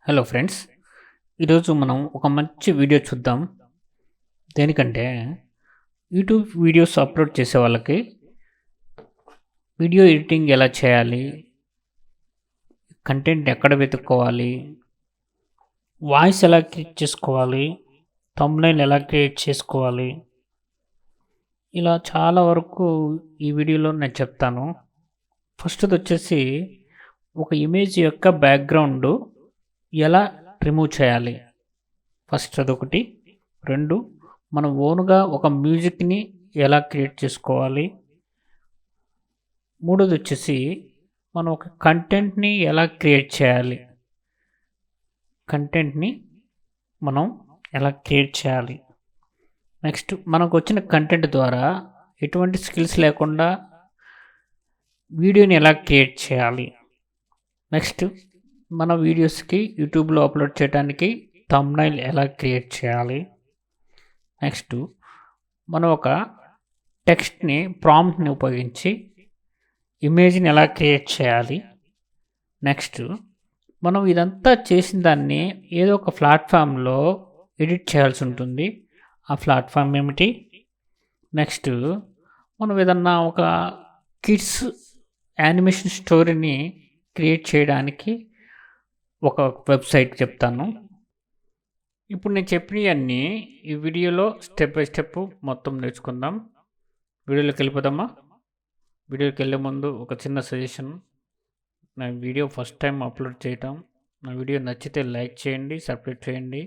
Hello friends, ఈరోజు మనం ఒక మంచి వీడియో చూద్దాం. దేనికంటే యూట్యూబ్ వీడియోస్ అప్లోడ్ చేసే వాళ్ళకి వీడియో ఎడిటింగ్ ఎలా చేయాలి, కంటెంట్ ఎక్కడ వెతుక్కోవాలి, వాయిస్ ఎలా క్రియేట్ చేసుకోవాలి, థంబ్నైల్ ఎలా క్రియేట్ చేసుకోవాలి, ఇలా చాలా వరకు ఈ వీడియోలో నేను చెప్తాను. ఫస్ట్ది వచ్చేసి ఒక ఇమేజ్ యొక్క బ్యాక్గ్రౌండ్ ఎలా రిమూవ్ చేయాలి. ఫస్ట్ అదొకటి. 2, మనం ఓన్గా ఒక మ్యూజిక్ని ఎలా క్రియేట్ చేసుకోవాలి. 3ది వచ్చేసి మనం ఒక కంటెంట్ని ఎలా క్రియేట్ చేయాలి. నెక్స్ట్ మనకు వచ్చిన కంటెంట్ ద్వారా ఎటువంటి స్కిల్స్ లేకుండా వీడియోని ఎలా క్రియేట్ చేయాలి. నెక్స్ట్ మన వీడియోస్కి యూట్యూబ్లో అప్లోడ్ చేయడానికి థంబ్నైల్ ఎలా క్రియేట్ చేయాలి. నెక్స్ట్ మనం ఒక టెక్స్ట్ని ప్రాంప్ట్ని ఉపయోగించి ఇమేజ్ని ఎలా క్రియేట్ చేయాలి. నెక్స్ట్ మనం ఇదంతా చేసిన దాన్ని ఏదో ఒక ప్లాట్ఫామ్లో ఎడిట్ చేయాల్సి ఉంటుంది. ఆ ప్లాట్ఫామ్ ఏమిటి. నెక్స్ట్ మనం ఏదన్నా ఒక కిడ్స్ యానిమేషన్ స్టోరీని క్రియేట్ చేయడానికి ఒక వెబ్సైట్ చెప్తాను. ఇప్పుడు నేను చెప్పినవన్నీ ఈ వీడియోలో స్టెప్ బై స్టెప్ మొత్తం నేర్చుకుందాం. వీడియోలోకి వెళ్ళిపోదామా. వీడియోకి వెళ్ళే ముందు ఒక చిన్న సజెషన్. నా వీడియో ఫస్ట్ టైం అప్లోడ్ చేయటం, నా వీడియో నచ్చితే లైక్ చేయండి, సబ్స్క్రైబ్ చేయండి.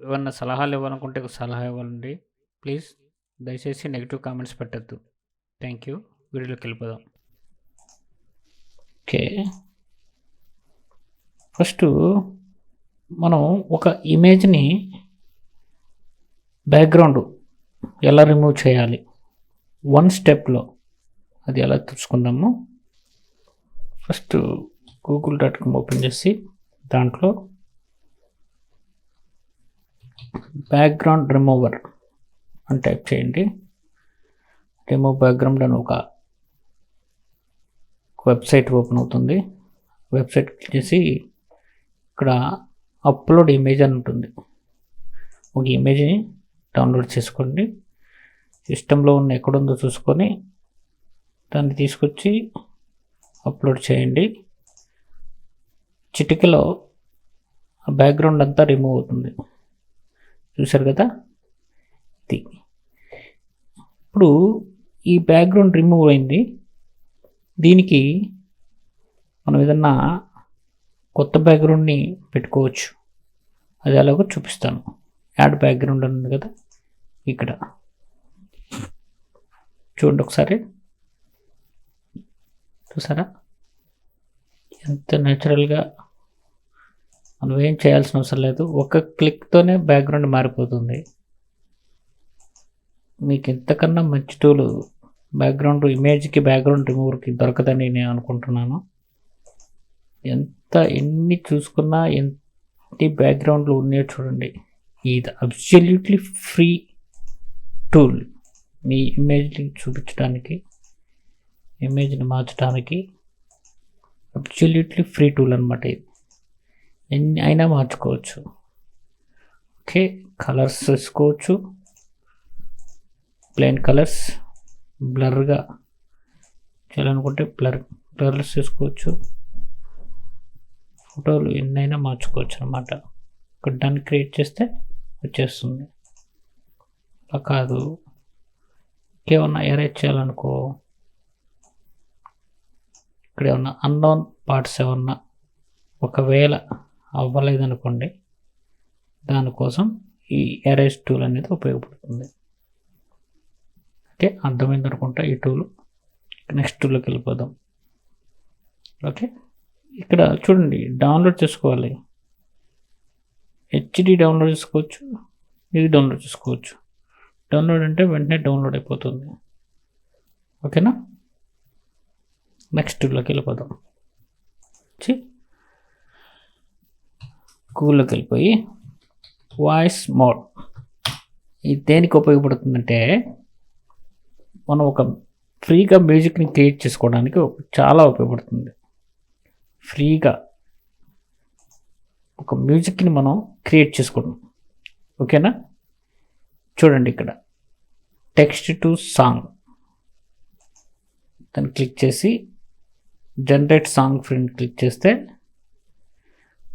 ఏమన్నా సలహాలు ఇవ్వాలనుకుంటే సలహా ఇవ్వండి ప్లీజ్. దయచేసి నెగిటివ్ కామెంట్స్ పెట్టద్దు. Thank you. వీడియోలోకి వెళ్ళిపోదాం. ఓకే, ఫస్ట్ మనం ఒక ఇమేజ్ని బ్యాక్గ్రౌండ్ ఎలా రిమూవ్ చేయాలి 1 స్టెప్లో, అది ఎలా చూసుకుందాము. ఫస్ట్ google.com ఓపెన్ చేసి దాంట్లో బ్యాక్గ్రౌండ్ రిమూవర్ అని టైప్ చేయండి. రిమూవ్ బ్యాక్గ్రౌండ్ అని ఒక వెబ్సైట్ ఓపెన్ అవుతుంది. వెబ్సైట్ క్లిక్ చేసి ఇక్కడ అప్లోడ్ ఇమేజ్ అని ఉంటుంది. ఒక ఇమేజ్ని డౌన్లోడ్ చేసుకోండి. సిస్టంలో ఉన్న ఎక్కడుందో చూసుకొని దాన్ని తీసుకొచ్చి అప్లోడ్ చేయండి. చిటికలో ఆ బ్యాక్గ్రౌండ్ అంతా రిమూవ్ అవుతుంది. చూసారు కదా ఇది. ఇప్పుడు ఈ బ్యాక్గ్రౌండ్ రిమూవ్ అయింది. దీనికి మనం ఏదన్నా కొత్త బ్యాక్గ్రౌండ్ని పెట్టుకోవచ్చు. అది ఎలాగో చూపిస్తాను. యాడ్ బ్యాక్గ్రౌండ్ అని ఉంది కదా, ఇక్కడ చూడండి ఒకసారి. చూసారా ఎంత న్యాచురల్గా, మనం ఏం చేయాల్సిన అవసరం లేదు. ఒక క్లిక్తోనే బ్యాక్గ్రౌండ్ మారిపోతుంది. మీకు ఇంతకన్నా మంచి టూల్ బ్యాక్గ్రౌండ్ ఇమేజ్కి బ్యాక్గ్రౌండ్ రిమూవర్కి దొరకదని నేను అనుకుంటున్నాను. ఎన్ని చూసుకున్నా ఎన్ని బ్యాక్గ్రౌండ్లు ఉన్నాయో చూడండి. ఇది అబ్సల్యూట్లీ ఫ్రీ టూల్. మీ ఇమేజ్ని చూపించడానికి, ఇమేజ్ని మార్చడానికి అబ్సల్యూట్లీ ఫ్రీ టూల్ అనమాట. ఇది ఎన్ని అయినా మార్చుకోవచ్చు. ఓకే, కలర్స్ వేసుకోవచ్చు. ప్లెయిన్ కలర్స్, బ్లర్గా చేయాలనుకుంటే బ్లర్స్ వేసుకోవచ్చు. ఫోటోలు ఎన్నైనా మార్చుకోవచ్చు అనమాట. ఇక్కడ డన్ క్రియేట్ చేస్తే వచ్చేస్తుంది. అలా కాదు, ఇంకేమన్నా ఎరేజ్ చేయాలనుకో, ఇక్కడ ఏమన్నా అన్నోన్ పార్ట్స్ ఏమన్నా ఒకవేళ అవ్వలేదనుకోండి, దానికోసం ఈ ఎరేజ్ టూల్ అనేది ఉపయోగపడుతుంది. ఓకే, అర్థమైంది అనుకుంటా ఈ టూల్. నెక్స్ట్ టూల్లోకి వెళ్ళిపోదాం. ఓకే, ఇక్కడ చూడండి, డౌన్లోడ్ చేసుకోవాలి. హెచ్డి డౌన్లోడ్ చేసుకోవచ్చు, ఇది డౌన్లోడ్ చేసుకోవచ్చు. డౌన్లోడ్ అంటే వెంటనే డౌన్లోడ్ అయిపోతుంది. ఓకేనా. నెక్స్ట్ టూల్లోకి వెళ్ళిపోదాం. గూగుల్లోకి వెళ్ళిపోయి వాయిస్ మోడ్. ఇది దేనికి ఉపయోగపడుతుందంటే, మనం ఒక ఫ్రీగా మ్యూజిక్ని క్రియేట్ చేసుకోవడానికి చాలా ఉపయోగపడుతుంది. ఫ్రీగా ఒక మ్యూజిక్ని మనం క్రియేట్ చేసుకుంటాం. ఓకేనా? చూడండి ఇక్కడ టెక్స్ట్ టు సాంగ్ దాన్ని క్లిక్ చేసి జనరేట్ సాంగ్ ప్రింట్ క్లిక్ చేస్తే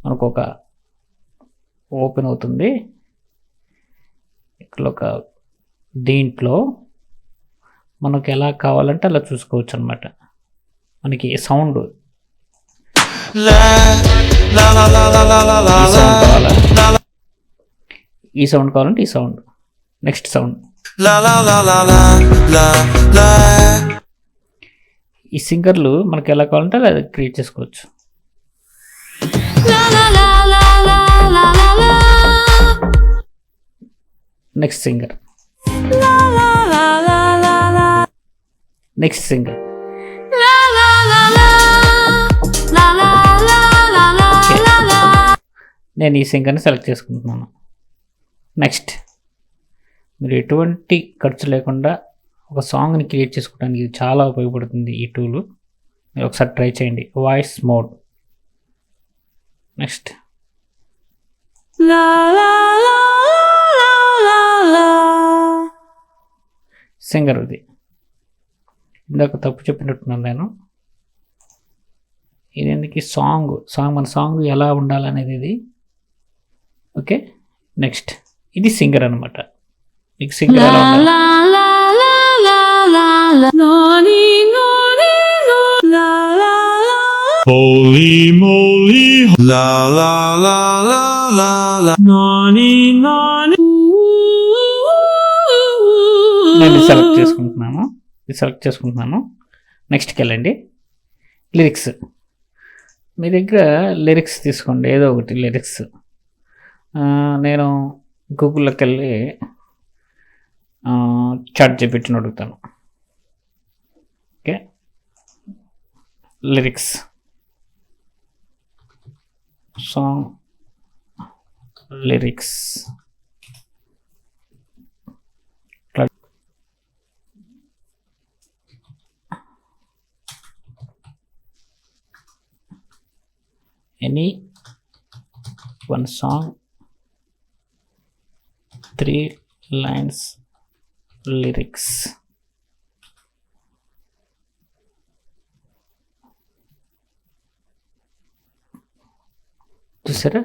మనకు ఒక ఓపెన్ అవుతుంది. ఇక్కడ ఒక దీంట్లో మనకు ఎలా కావాలంటే అలా చూసుకోవచ్చు అనమాట. మనకి సౌండ్ ఈ సౌండ్ కావాలంటే ఈ సౌండ్, నెక్స్ట్ సౌండ్, ఈ సింగర్లు మనకి ఎలా కావాలంటే అలా క్రియేట్ చేసుకోవచ్చు. నెక్స్ట్ సింగర్, నెక్స్ట్ సింగర్, నేను ఈ సింగర్ని సెలెక్ట్ చేసుకుంటున్నాను. నెక్స్ట్ మీరు ఎటువంటి ఖర్చు లేకుండా ఒక సాంగ్ని క్రియేట్ చేసుకోవడానికి ఇది చాలా ఉపయోగపడుతుంది ఈ టూలు. మీరు ఒకసారి ట్రై చేయండి. Voice mode, next singer. ఇది ఇందాక తప్పు చెప్పినట్టున్నాను నేను. ఇది ఎందుకు సాంగ్ మన సాంగ్ ఎలా ఉండాలనేది ఇది. ఓకే, నెక్స్ట్ ఇది సింగర్ అనమాట. మీకు సింగర్ ఎలా ఉండాలి? Holy moly, la la la la la la, nani nani. నేను సెలెక్ట్ చేసుకుంటున్నాను. నెక్స్ట్కి వెళ్ళండి. లిరిక్స్, మీ దగ్గర లిరిక్స్ తీసుకోండి, ఏదో ఒకటి లిరిక్స్. నేను గూగుల్లోకి వెళ్ళి చాట్ జీపీటీని అడుగుతాను. Okay, lyrics song lyrics. Any one song 3 lines lyrics. చూసారా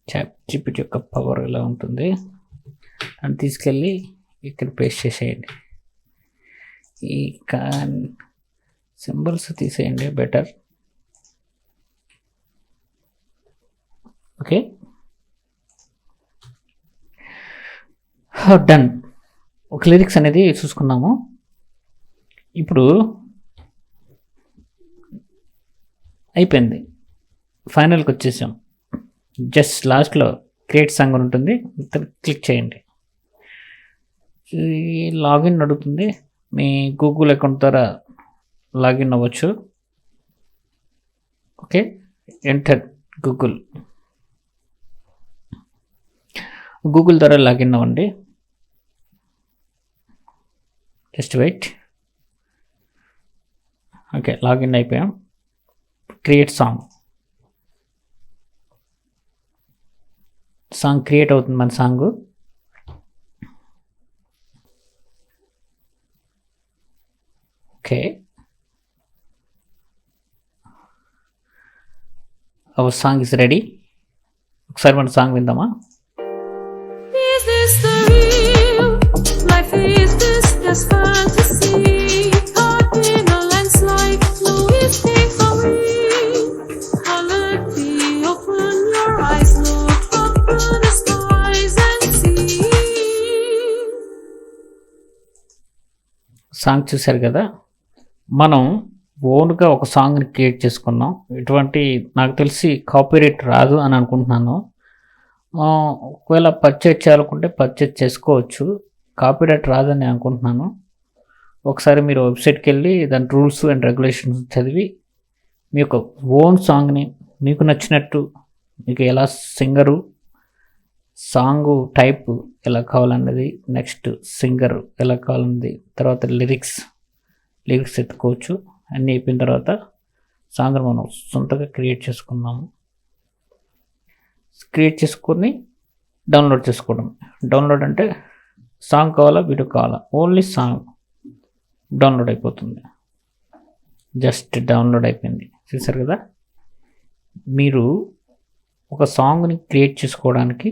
చాట్ జీపీటీ యొక్క పవర్ ఎలా ఉంటుంది. అని తీసుకెళ్ళి ఇక్కడ పేస్ట్ చేసేయండి. ఈ సింబల్స్ తీసేయండి బెటర్. Okay, done. ఒక లిరిక్స్ అనేది చూసుకున్నాము. ఇప్పుడు అయిపోయింది, ఫైనల్కి వచ్చేసాం. జస్ట్ లాస్ట్లో క్రియేట్ సాంగ్ అని ఉంటుంది, క్లిక్ చేయండి. లాగిన్ అడుగుతుంది. మీ గూగుల్ అకౌంట్ ద్వారా లాగిన్ అవ్వచ్చు. ఓకే, ఎంటర్ గూగుల్ ద్వారా లాగిన్ అవ్వండి. Just wait. ఓకే, లాగిన్ అయిపోయాం. క్రియేట్ సాంగ్ క్రియేట్ అవుతుంది మన song. Okay, our song is ready. ఒకసారి మన సాంగ్ విందామా? సాంగ్ చూశారు కదా, మనం ఓన్గా ఒక సాంగ్ని క్రియేట్ చేసుకున్నాం. ఇటువంటి నాకు తెలిసి కాపీరైట్ రాదు అని అనుకుంటున్నాను. ఒకవేళ పర్చేజ్ చేయాలనుకుంటే పర్చేజ్ చేసుకోవచ్చు, కాపీరైట్ రాదని అనుకుంటున్నాను. ఒకసారి మీరు వెబ్సైట్కి వెళ్ళి దాని రూల్స్ అండ్ రెగ్యులేషన్స్ చదివి మీ యొక్క ఓన్ సాంగ్ని మీకు నచ్చినట్టు, మీకు ఎలా సింగరు, సాంగ్ టైప్ ఎలా కావాలన్నది, నెక్స్ట్ సింగర్ ఎలా కావాలన్నది, తర్వాత లిరిక్స్ ఎత్తుకోవచ్చు. అన్నీ అయిపోయిన తర్వాత సాంగ్ని మనం సొంతగా క్రియేట్ చేసుకున్నాము. క్రియేట్ చేసుకొని డౌన్లోడ్ చేసుకోవడం. డౌన్లోడ్ అంటే సాంగ్ కావాలా, వీడియో కావాలా, ఓన్లీ సాంగ్ డౌన్లోడ్ అయిపోతుంది. జస్ట్ డౌన్లోడ్ అయిపోయింది. చూసారు కదా, మీరు ఒక సాంగ్ని క్రియేట్ చేసుకోవడానికి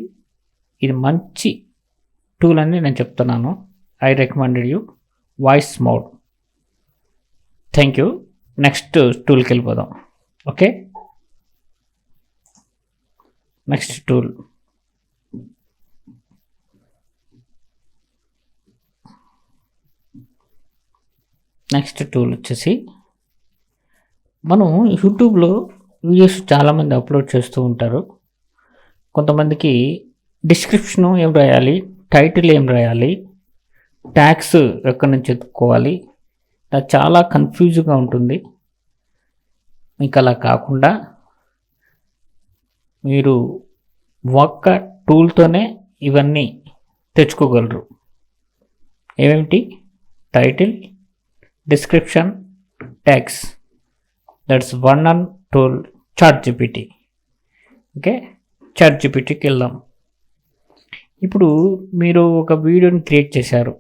ఇది మంచి టూల్ అని నేను చెప్తున్నాను. I recommended you voice mode. Thank you. Next టూల్కి వెళ్ళిపోదాం. ఓకే, నెక్స్ట్ టూల్ వచ్చేసి మనం యూట్యూబ్లో వీడియోస్ చాలామంది అప్లోడ్ చేస్తూ ఉంటారు. కొంతమందికి డిస్క్రిప్షను ఏం రాయాలి, టైటిల్ ఏం రాయాలి, ట్యాగ్స్ ఎక్కడి నుంచి ఎత్తుక్కోవాలి, అది చాలా కన్ఫ్యూజ్గా ఉంటుంది. మీకు అలా కాకుండా మీరు ఒక్క టూల్తోనే ఇవన్నీ తెచ్చుకోగలరు. ఏమేమిటి? Title, description, tags. That's one and tool, ChatGPT. Okay, ChatGPTకి వెళ్దాం. ఇప్పుడు మీరు ఒక వీడియోని క్రియేట్ చేశారు,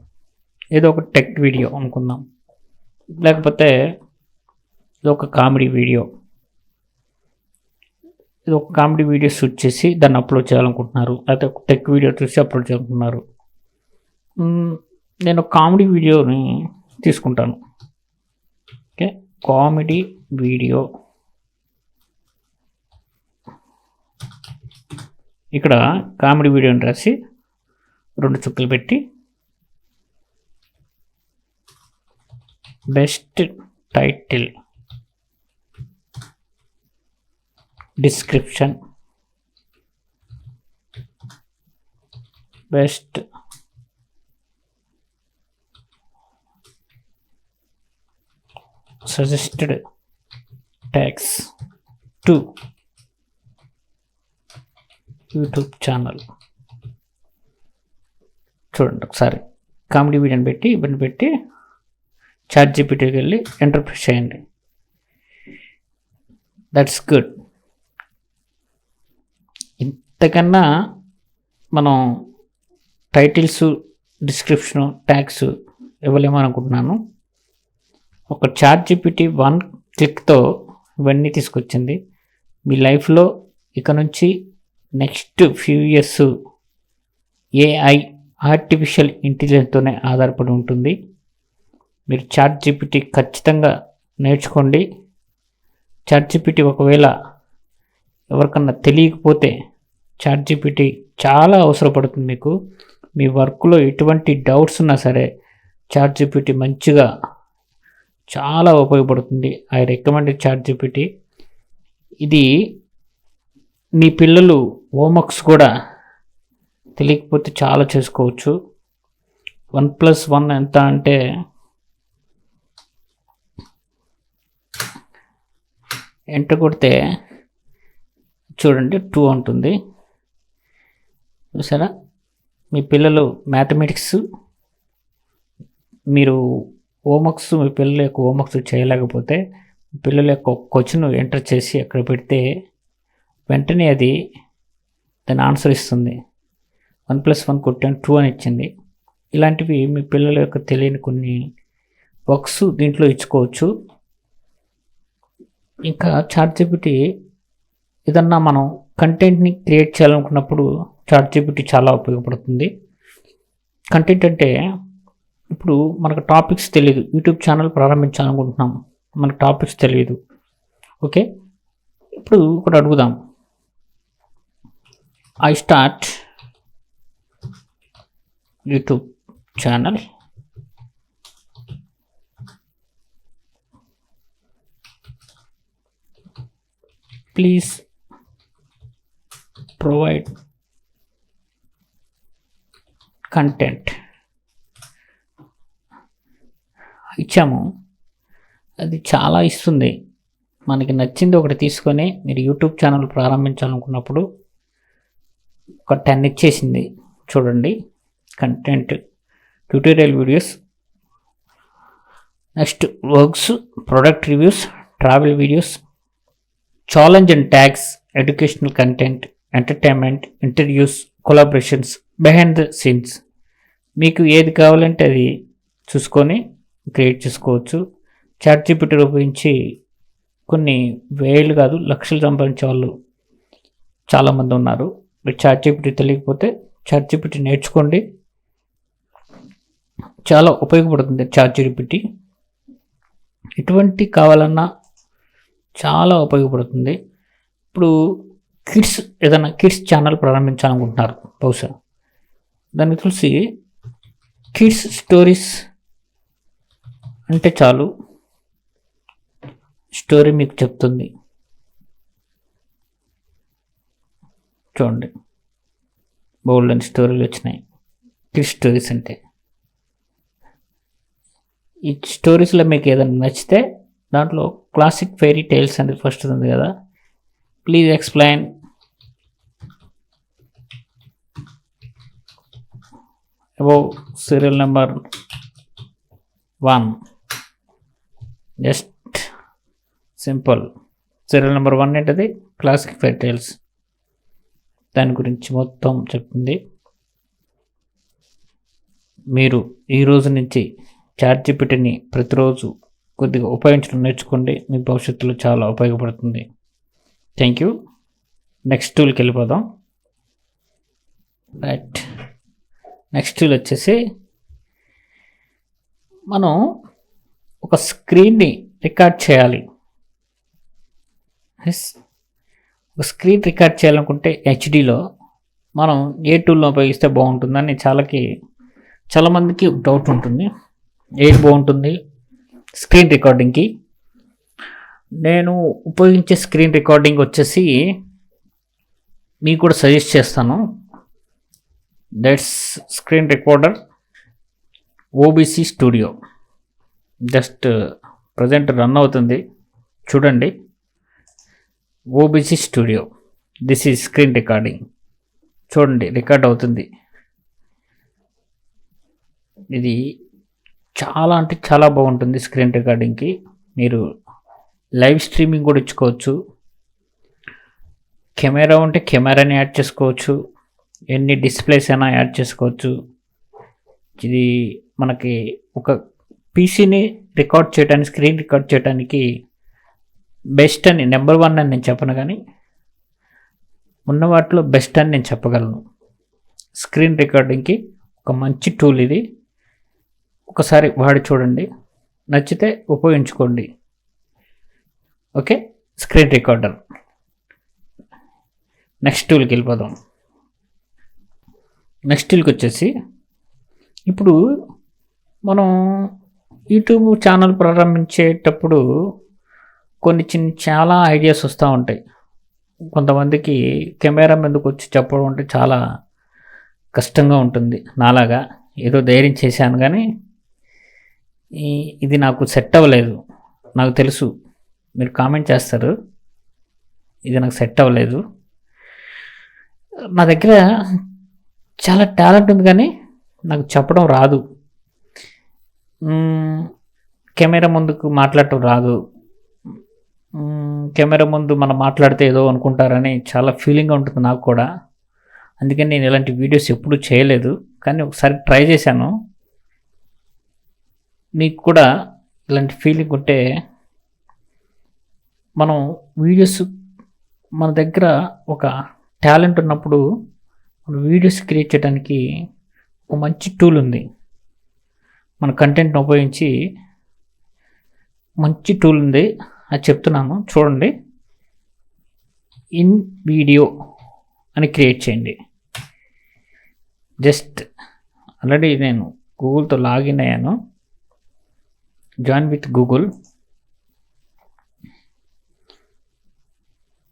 ఏదో ఒక టెక్ వీడియో అనుకుందాం, లేకపోతే ఇది ఒక కామెడీ వీడియో. ఇది ఒక కామెడీ వీడియో షూట్ చేసి దాన్ని అప్లోడ్ చేయాలనుకుంటున్నారు, లేకపోతే ఒక టెక్ వీడియో చూసి అప్లోడ్ చేయాలనుకుంటున్నారు. నేను కామెడీ వీడియోని తీసుకుంటాను. Okay, comedy video. ఇక్కడ కామెడీ వీడియోని రాసి 2 చుక్కలు పెట్టి best title, description, best suggested tags to YouTube channel. చూడండి ఒకసారి, కామెడీ వీడియోని పెట్టి ఇవన్నీ పెట్టి ChatGPTకి వెళ్ళి ఎంటర్ ప్రెస్ చేయండి. That's good. ఇంతకన్నా మనం టైటిల్స్, డిస్క్రిప్షను, ట్యాగ్స్ ఇవ్వలేమో అనుకుంటున్నాను. ఒక ChatGPT 1 క్లిక్తో ఇవన్నీ తీసుకొచ్చింది. మీ లైఫ్లో ఇక నుంచి next few years AI, artificial ఇంటెలిజెన్స్తోనే ఆధారపడి ఉంటుంది. మీరు ChatGPT ఖచ్చితంగా నేర్చుకోండి. ChatGPT ఒకవేళ ఎవరికన్నా తెలియకపోతే ChatGPT చాలా అవసరపడుతుంది మీకు. మీ వర్క్లో ఎటువంటి డౌట్స్ ఉన్నా సరే ChatGPT మంచిగా చాలా ఉపయోగపడుతుంది. I recommend ChatGPT. ఇది మీ పిల్లలు హోంవర్క్స్ కూడా తెలియకపోతే చాలా చేసుకోవచ్చు. 1+1 ఎంత అంటే ఎంటర్ కొడితే చూడండి 2 ఉంటుంది. చూసారా, మీ పిల్లలు మ్యాథమెటిక్స్ మీరు హోంవర్క్స్, మీ పిల్లల యొక్క హోంవర్క్స్ చేయలేకపోతే పిల్లల యొక్క క్వశ్చన్ ఎంటర్ చేసి అక్కడ పెడితే వెంటనే అది దాని ఆన్సర్ ఇస్తుంది. 1+1 కొట్టాను 2 అని ఇచ్చింది. ఇలాంటివి మీ పిల్లల యొక్క తెలియని కొన్ని వర్క్స్ దీంట్లో ఇచ్చుకోవచ్చు. ఇంకా ChatGPT ఏదన్నా మనం కంటెంట్ని క్రియేట్ చేయాలనుకున్నప్పుడు ChatGPT చాలా ఉపయోగపడుతుంది. కంటెంట్ అంటే ఇప్పుడు మనకు టాపిక్స్ తెలియదు, యూట్యూబ్ ఛానల్ ప్రారంభించాలనుకుంటున్నాం, మనకు టాపిక్స్ తెలియదు. ఓకే, ఇప్పుడు ఒకటి అడుగుదాం. I start YouTube channel, please provide content. ఇచ్చాము, అది చాలా ఇస్తుంది. మనకి నచ్చింది ఒకటి తీసుకొని మీరు యూట్యూబ్ ఛానల్ ప్రారంభించాలనుకున్నప్పుడు ఒక 10 ఇచ్చేసింది. చూడండి, content, tutorial videos, next works, product reviews, travel videos, challenge and tags, educational content, entertainment, interviews, collaborations, behind the scenes. మీకు ఏది కావాలంటే అది చూసుకొని క్రియేట్ చేసుకోవచ్చు. చాట్‌జీపీటీ ఉపయోగించి కొన్ని వేలు కాదు లక్షలు సంపాదించే వాళ్ళు చాలామంది ఉన్నారు. మీరు చాట్‌జీపీటీ తెలియకపోతే చాట్‌జీపీటీ నేర్చుకోండి. చాలా ఉపయోగపడుతుంది చాట్‌జీపీటీ. ఎటువంటి కావాలన్నా చాలా ఉపయోగపడుతుంది. ఇప్పుడు ఏదైనా కిడ్స్ ఛానల్ ప్రారంభించాలనుకుంటున్నారు బహుశా. దాన్ని చూసి కిడ్స్ స్టోరీస్ అంటే చాలు, స్టోరీ మీకు చెప్తుంది. చూడండి, బోల్డెన్ స్టోరీలు వచ్చినాయి కిడ్స్ స్టోరీస్ అంటే. ఈ స్టోరీస్లో మీకు ఏదైనా నచ్చితే దాంట్లో క్లాసిక్ ఫెయిరీ టేల్స్ అనేది ఫస్ట్ ఉంది కదా, please explain above serial number 1. Just simple. Serial number 1 ఏంటది? Classic fairy tales. దాని గురించి మొత్తం చెప్తుంది. మీరు ఈ రోజు నుంచి చాట్‌జీపీటీని ప్రతిరోజు కొద్దిగా ఉపయోగించడం నేర్చుకోండి. మీ భవిష్యత్తులో చాలా ఉపయోగపడుతుంది. Thank you. నెక్స్ట్ టూల్కి వెళ్ళిపోదాం. రైట్, నెక్స్ట్ టూల్ వచ్చేసి మనం ఒక స్క్రీన్ని రికార్డ్ చేయాలి. ఒక స్క్రీన్ రికార్డ్ చేయాలనుకుంటే హెచ్డీలో మనం ఏ టూల్ని ఉపయోగిస్తే బాగుంటుందని చాలామందికి డౌట్ ఉంటుంది. ఏది బాగుంటుంది స్క్రీన్ రికార్డింగ్కి? నేను ఉపయోగించే స్క్రీన్ రికార్డింగ్ వచ్చేసి మీకు కూడా సజెస్ట్ చేస్తాను. That's screen recorder OBC studio. Just present run అవుతుంది, చూడండి. OBC studio, this is screen recording. చూడండి, రికార్డ్ అవుతుంది. ఇది చాలా అంటే చాలా బాగుంటుంది స్క్రీన్ రికార్డింగ్కి. మీరు లైవ్ స్ట్రీమింగ్ కూడా ఇచ్చుకోవచ్చు. కెమెరా ఉంటే కెమెరాని యాడ్ చేసుకోవచ్చు. ఎన్ని డిస్ప్లేస్ అయినా యాడ్ చేసుకోవచ్చు. ఇది మనకి ఒక పీసీని రికార్డ్ చేయడానికి, స్క్రీన్ రికార్డ్ చేయడానికి బెస్ట్ అని, నెంబర్ 1 అని నేను చెప్పను, కానీ ఉన్న వాటిలో బెస్ట్ అని నేను చెప్పగలను. స్క్రీన్ రికార్డింగ్కి ఒక మంచి టూల్ ఇది. ఒకసారి వాడి చూడండి, నచ్చితే ఉపయోగించుకోండి. Okay, screen recorder. నెక్స్ట్ టూల్కి వెళ్ళిపోదాం. నెక్స్ట్ టూల్కి వచ్చేసి ఇప్పుడు మనం యూట్యూబ్ ఛానల్ ప్రారంభించేటప్పుడు కొన్ని చాలా ఐడియాస్ వస్తూ ఉంటాయి. కొంతమందికి కెమెరా మీదకి వచ్చి చెప్పడం అంటే చాలా కష్టంగా ఉంటుంది. నాలాగా ఏదో ధైర్యం చేశాను, కానీ ఇది నాకు సెట్ అవ్వలేదు. నాకు తెలుసు, మీరు కామెంట్ చేస్తారు, ఇది నాకు సెట్ అవ్వలేదు. నా దగ్గర చాలా టాలెంట్ ఉంది, కానీ నాకు చెప్పడం రాదు. కెమెరా ముందుకు మాట్లాడటం రాదు. కెమెరా ముందు మనం మాట్లాడితే ఏదో అనుకుంటారని చాలా ఫీలింగ్గా ఉంటుంది నాకు కూడా. అందుకని నేను ఇలాంటి వీడియోస్ ఎప్పుడూ చేయలేదు, కానీ ఒకసారి ట్రై చేశాను. మీకు కూడా ఇలాంటి ఫీలింగ్ ఉంటే, మనం వీడియోస్, మన దగ్గర ఒక టాలెంట్ ఉన్నప్పుడు మన వీడియోస్ క్రియేట్ చేయడానికి ఒక మంచి టూల్ ఉంది. మన కంటెంట్ని ఉపయోగించి మంచి టూల్ ఉంది, అది చెప్తున్నాను చూడండి. ఇన్ వీడియో అని క్రియేట్ చేయండి. జస్ట్ ఆల్రెడీ నేను గూగుల్తో లాగిన్ అయ్యాను. Join with Google.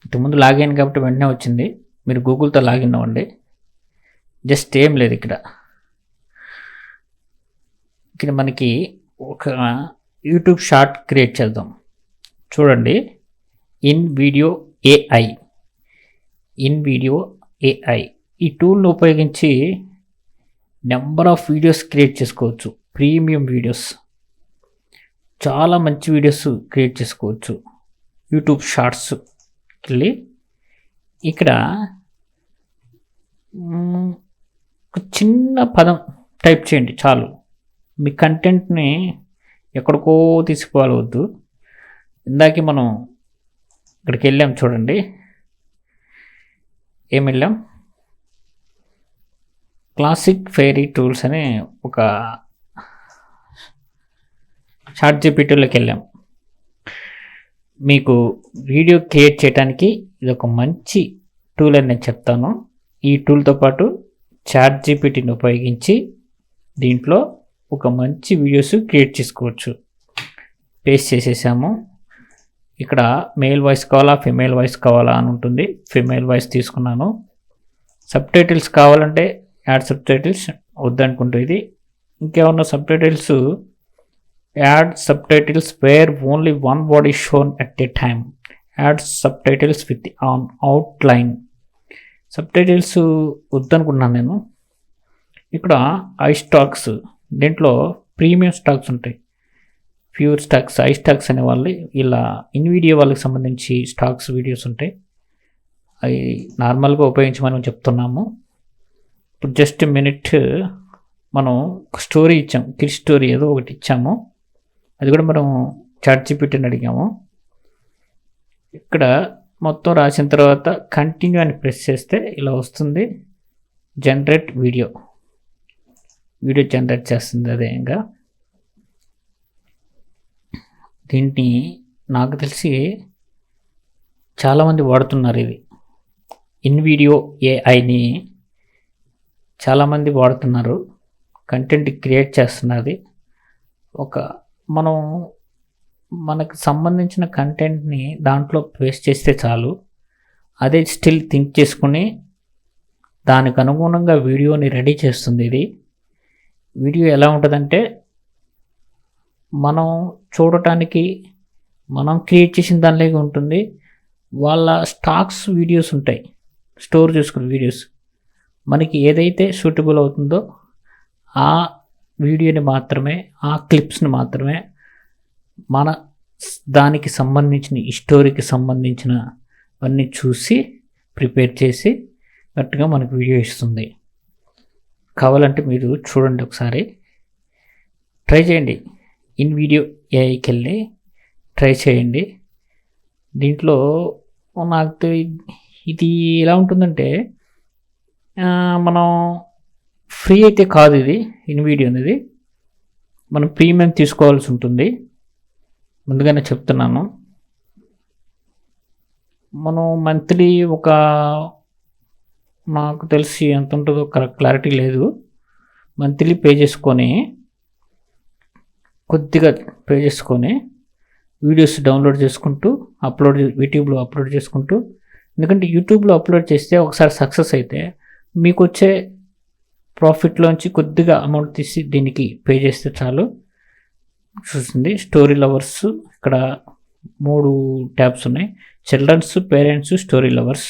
ఇంతకుముందు లాగిన్ కాబట్టి వెంటనే వచ్చింది. మీరు గూగుల్తో లాగిన్ అవ్వండి. జస్ట్ ఏం లేదు, ఇక్కడ మనకి ఒక యూట్యూబ్ షార్ట్ క్రియేట్ చేద్దాం. చూడండి, in video AI. In video AI ఈ టూల్ని ఉపయోగించి నెంబర్ ఆఫ్ వీడియోస్ క్రియేట్ చేసుకోవచ్చు. ప్రీమియం వీడియోస్, చాలా మంచి వీడియోస్ క్రియేట్ చేసుకోవచ్చు. యూట్యూబ్ షార్ట్స్ వెళ్ళి ఇక్కడ ఒక చిన్న పదం టైప్ చేయండి చాలు. మీ కంటెంట్ని ఎక్కడికో తీసుకుపోవద్దు. ఇందాకే మనం ఇక్కడికి వెళ్ళాం చూడండి. ఏం వెళ్ళాం? క్లాసిక్ ఫెయిరీ టూల్స్ అనే ఒక ChatGPTలోకి వెళ్ళాం. మీకు వీడియో క్రియేట్ చేయడానికి ఇది ఒక మంచి టూల్ అని నేను చెప్తాను. ఈ టూల్తో పాటు ChatGPTని ఉపయోగించి దీంట్లో ఒక మంచి వీడియోస్ క్రియేట్ చేసుకోవచ్చు. పేస్ట్ చేసేసాము. ఇక్కడ మేల్ వాయిస్ కావాలా, ఫిమేల్ వాయిస్ కావాలా అని ఉంటుంది. ఫిమేల్ వాయిస్ తీసుకున్నాను. సబ్ టైటిల్స్ కావాలంటే యాడ్ సబ్ టైటిల్స్, వద్దనుకుంటూ ఇది. ఇంకేమన్నా subtitles, add subtitles where only one word is shown at a time. Add subtitles with an outline. Subtitles వద్దనుకున్నాను నేను. ఇక్కడ ఐ స్టాక్స్, దీంట్లో premium stocks ఉంటాయి. Pure stocks, iStocks అనే వాళ్ళు ఇలా ఇన్వీడియో వాళ్ళకి సంబంధించి స్టాక్స్ వీడియోస్ ఉంటాయి. అవి నార్మల్గా ఉపయోగించమని చెప్తున్నాము. ఇప్పుడు జస్ట్ మినిట్ మనం ఒక స్టోరీ ఇచ్చాం, కిడ్ స్టోరీ ఏదో ఒకటి ఇచ్చాము. అది కూడా మనం ChatGPTని అడిగాము. ఇక్కడ మొత్తం రాసిన తర్వాత కంటిన్యూ అని ప్రెస్ చేస్తే ఇలా వస్తుంది. జనరేట్ వీడియో జనరేట్ చేస్తుంది. అదే ఇంకా దీన్ని నాకు తెలిసి చాలామంది వాడుతున్నారు. ఇది ఇన్వీడియో ఏఐని చాలామంది వాడుతున్నారు. కంటెంట్ క్రియేట్ చేస్తున్నది. మనకు సంబంధించిన కంటెంట్ని దాంట్లో పేస్ట్ చేస్తే చాలు. అదే స్టిల్ థింక్ చేసుకుని దానికి అనుగుణంగా వీడియోని రెడీ చేస్తుంది. ఇది వీడియో ఎలా ఉంటుందంటే, మనం చూడటానికి మనం క్రియేట్ చేసిన దానిలాగే ఉంటుంది. వాళ్ళ స్టాక్స్ వీడియోస్ ఉంటాయి, స్టోర్ చేసుకునే వీడియోస్. మనకి ఏదైతే సూటబుల్ అవుతుందో ఆ వీడియోని మాత్రమే, ఆ క్లిప్స్ని మాత్రమే మన దానికి సంబంధించిన ఈ స్టోరీకి సంబంధించిన అన్నీ చూసి ప్రిపేర్ చేసి కరెక్ట్గా మనకు వీడియో ఇస్తుంది. కావాలంటే మీరు చూడండి, ఒకసారి ట్రై చేయండి. ఇన్వీడియో ఏఐకి వెళ్ళి ట్రై చేయండి. దీంట్లో నాకు ఇది ఎలా ఉంటుందంటే, మనం ఫ్రీ అయితే కాదు ఇది. ఇన్వీడియో అనేది మనం ప్రీమియం తీసుకోవాల్సి ఉంటుంది. ముందుగానే చెప్తున్నాను. మనం మంత్లీ నాకు తెలిసి ఎంత ఉంటుందో క్లారిటీ లేదు. మంత్లీ పే చేసుకొని, కొద్దిగా పే చేసుకొని వీడియోస్ డౌన్లోడ్ చేసుకుంటూ యూట్యూబ్లో అప్లోడ్ చేసుకుంటూ, ఎందుకంటే యూట్యూబ్లో అప్లోడ్ చేస్తే ఒకసారి సక్సెస్ అయితే మీకు వచ్చే ప్రాఫిట్లోంచి కొద్దిగా అమౌంట్ తీసి దీనికి పే చేస్తే చాలు. చూస్తుంది స్టోరీ లవర్స్. ఇక్కడ 3 ట్యాబ్స్ ఉన్నాయి. Children's, parents, story lovers.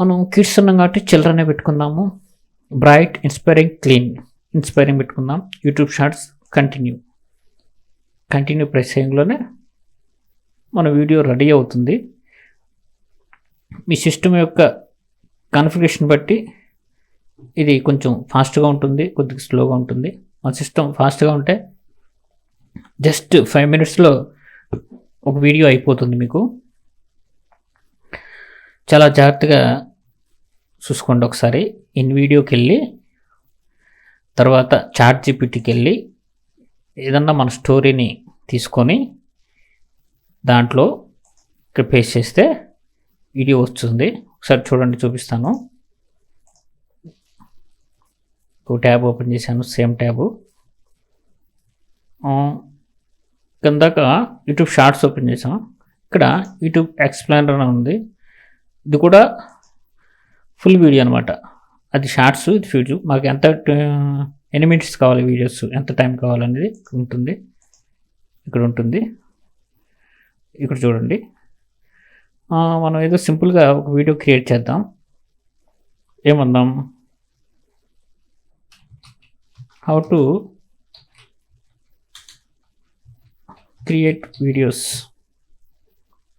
మనం కిడ్స్ ఉన్నాం కాబట్టి చిల్డ్రనే పెట్టుకుందాము. Bright, inspiring, clean. ఇన్స్పైరింగ్ పెట్టుకుందాం. యూట్యూబ్ షార్ట్స్, కంటిన్యూ ప్రెస్ చేయడంలోనే మన వీడియో రెడీ అవుతుంది. మీ సిస్టమ్ యొక్క కాన్ఫిగరేషన్ బట్టి ఇది కొంచెం ఫాస్ట్గా ఉంటుంది, కొద్దిగా స్లోగా ఉంటుంది. మన సిస్టమ్ ఫాస్ట్గా ఉంటే జస్ట్ 5 minutesలో ఒక వీడియో అయిపోతుంది. మీకు చాలా జాగ్రత్తగా చూసుకోండి. ఒకసారి ఇన్వీడియోకి వెళ్ళి తర్వాత ChatGPTకి వెళ్ళి ఏదన్నా మన స్టోరీని తీసుకొని దాంట్లో పేస్ట్ చేస్తే వీడియో వస్తుంది. ఒకసారి చూడండి, చూపిస్తాను. ఒక ట్యాబ్ ఓపెన్ చేశాను, సేమ్ ట్యాబు. కిందాక యూట్యూబ్ షార్ట్స్ ఓపెన్ చేసాం. ఇక్కడ యూట్యూబ్ ఎక్స్ప్లెయినర్ అని ఉంది. ఇది కూడా ఫుల్ వీడియో అనమాట. అది షార్ట్స్, ఇది వీడియో. మాకు ఎన్ని మినిట్స్ కావాలి వీడియోస్, ఎంత టైం కావాలనేది ఉంటుంది. ఇక్కడ ఉంటుంది. ఇక్కడ చూడండి. మనం ఏదో సింపుల్గా ఒక వీడియో క్రియేట్ చేద్దాం. ఏమందాం? హౌ టు క్రియేట్ వీడియోస్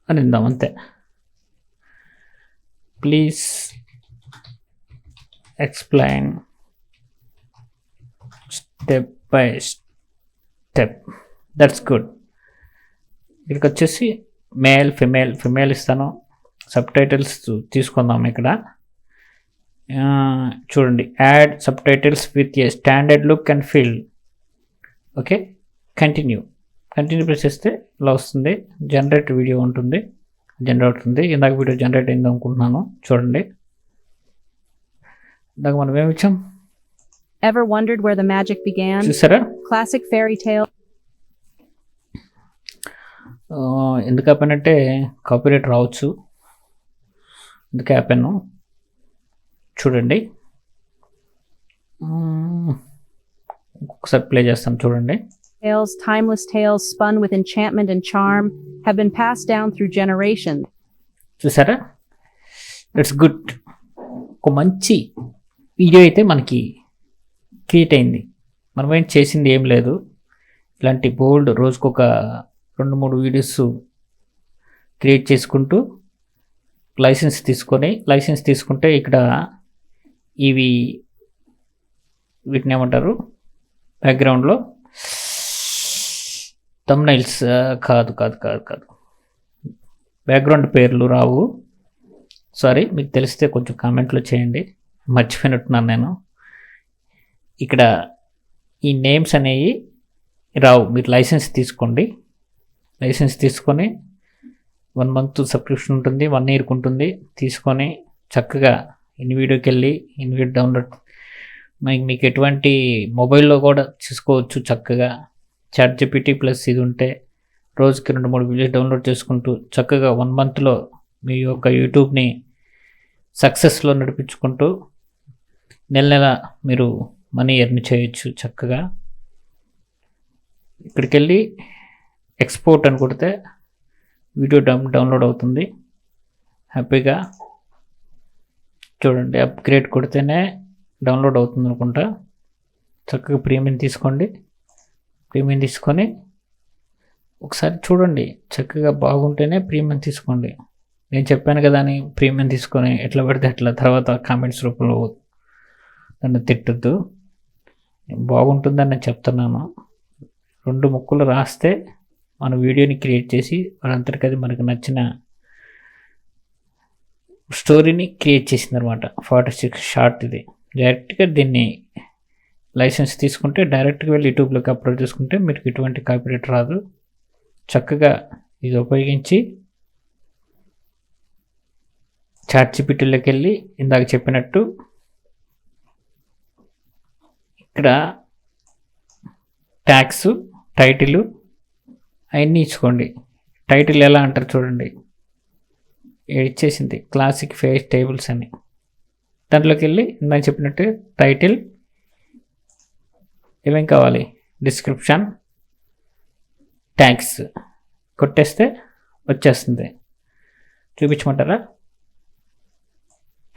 అని ఇందాం, అంతే. Please explain step by step. That's good. ఇక్కడికి వచ్చేసి మేల్ ఫిమేల్ ఇస్తాను. సబ్ టైటిల్స్ తీసుకుందాం. ఇక్కడ చూడండి, add subtitles with a standard look and feel. Okay, continue press చేస్తే ఇలా వస్తుంది. జనరేట్ వీడియో ఉంటుంది, జనరేట్ అవుతుంది. ఇందాక వీడియో జనరేట్ అయింది అనుకుంటున్నాను. చూడండి, ఇందాక మనం ఏమి ఇచ్చాం? Ever wondered where the magic began? చూసారా? Classic fairy tale. ఎందుకు ఆపానంటే కాపీరైట్ రావచ్చు, ఎందుకు ఆపాను చూడండి. ఒకసారి ప్లే చేస్తాను చూడండి. Tales, timeless tales spun with enchantment and charm, have been passed down through generations. చూసారా? It's good. ఒక మంచి వీడియో అయితే మనకి క్రియేట్ అయింది. మనం ఏం చేసింది ఏం లేదు. ఇలాంటి బోల్డ్ రోజుకొక 2-3 వీడియోస్ క్రియేట్ చేసుకుంటూ లైసెన్స్ తీసుకుంటే ఇక్కడ వీటిని ఏమంటారు, బ్యాక్గ్రౌండ్లో థంబ్నైల్స్ కాదు బ్యాక్గ్రౌండ్ పేర్లు రావు. సారీ, మీకు తెలిస్తే కొంచెం కామెంట్లో చేయండి, మర్చిపోయినట్టున్నాను నేను. ఇక్కడ ఈ నేమ్స్ అనేవి రావు. మీరు లైసెన్స్ తీసుకోండి. లైసెన్స్ తీసుకొని 1 month సబ్స్క్రిప్షన్ ఉంటుంది, 1 yearకి ఉంటుంది. తీసుకొని చక్కగా ఇన్వీడియోకి వెళ్ళి ఇన్వీడియో డౌన్లోడ్, మీకు ఎటువంటి మొబైల్లో కూడా చూసుకోవచ్చు. చక్కగా ChatGPT ప్లస్ ఇది ఉంటే రోజుకి 2-3 వీడియోస్ డౌన్లోడ్ చేసుకుంటూ చక్కగా 1 monthలో మీ యొక్క యూట్యూబ్ని సక్సెస్లో నడిపించుకుంటూ నెల మీరు మనీ ఎర్న్ చేయొచ్చు చక్కగా. ఇక్కడికి వెళ్ళి ఎక్స్పోర్ట్ అని కొడితే వీడియో డౌన్లోడ్ అవుతుంది హ్యాపీగా. చూడండి, అప్గ్రేడ్ కొడితేనే డౌన్లోడ్ అవుతుంది అనుకుంటా. చక్కగా ప్రీమియం తీసుకోండి. ప్రీమియం తీసుకొని ఒకసారి చూడండి, చక్కగా బాగుంటేనే ప్రీమియం తీసుకోండి. నేను చెప్పాను కదా అని ప్రీమియం తీసుకొని ఎట్లా పడితే అట్లా తర్వాత కామెంట్స్ రూపంలో నన్ను తిట్టద్దు. బాగుంటుందని నేను చెప్తున్నాను. 2 ముక్కలు రాస్తే మన వీడియోని క్రియేట్ చేసి వారంతటికి అది మనకు నచ్చిన స్టోరీని క్రియేట్ చేసింది అనమాట. 46 షార్ట్ ఇది. డైరెక్ట్గా దీన్ని లైసెన్స్ తీసుకుంటే డైరెక్ట్గా వెళ్ళి యూట్యూబ్లోకి అప్లోడ్ చేసుకుంటే మీకు ఎటువంటి కాపీరైట్ రాదు. చక్కగా ఇది ఉపయోగించి ChatGPTలోకి వెళ్ళి ఇందాక చెప్పినట్టు ఇక్కడ ట్యాగ్స్, టైటిల్ అవన్నీ ఇచ్చుకోండి. టైటిల్ ఎలా అంటారు చూడండి, ఇచ్చేసింది క్లాసిక్ ఫేస్ టేబుల్స్ అని. దాంట్లోకి వెళ్ళి ఇందాక చెప్పినట్టు టైటిల్, ఏమేం కావాలి, డిస్క్రిప్షన్, ట్యాగ్స్ కొట్టేస్తే వచ్చేస్తుంది. చూపించమంటారా?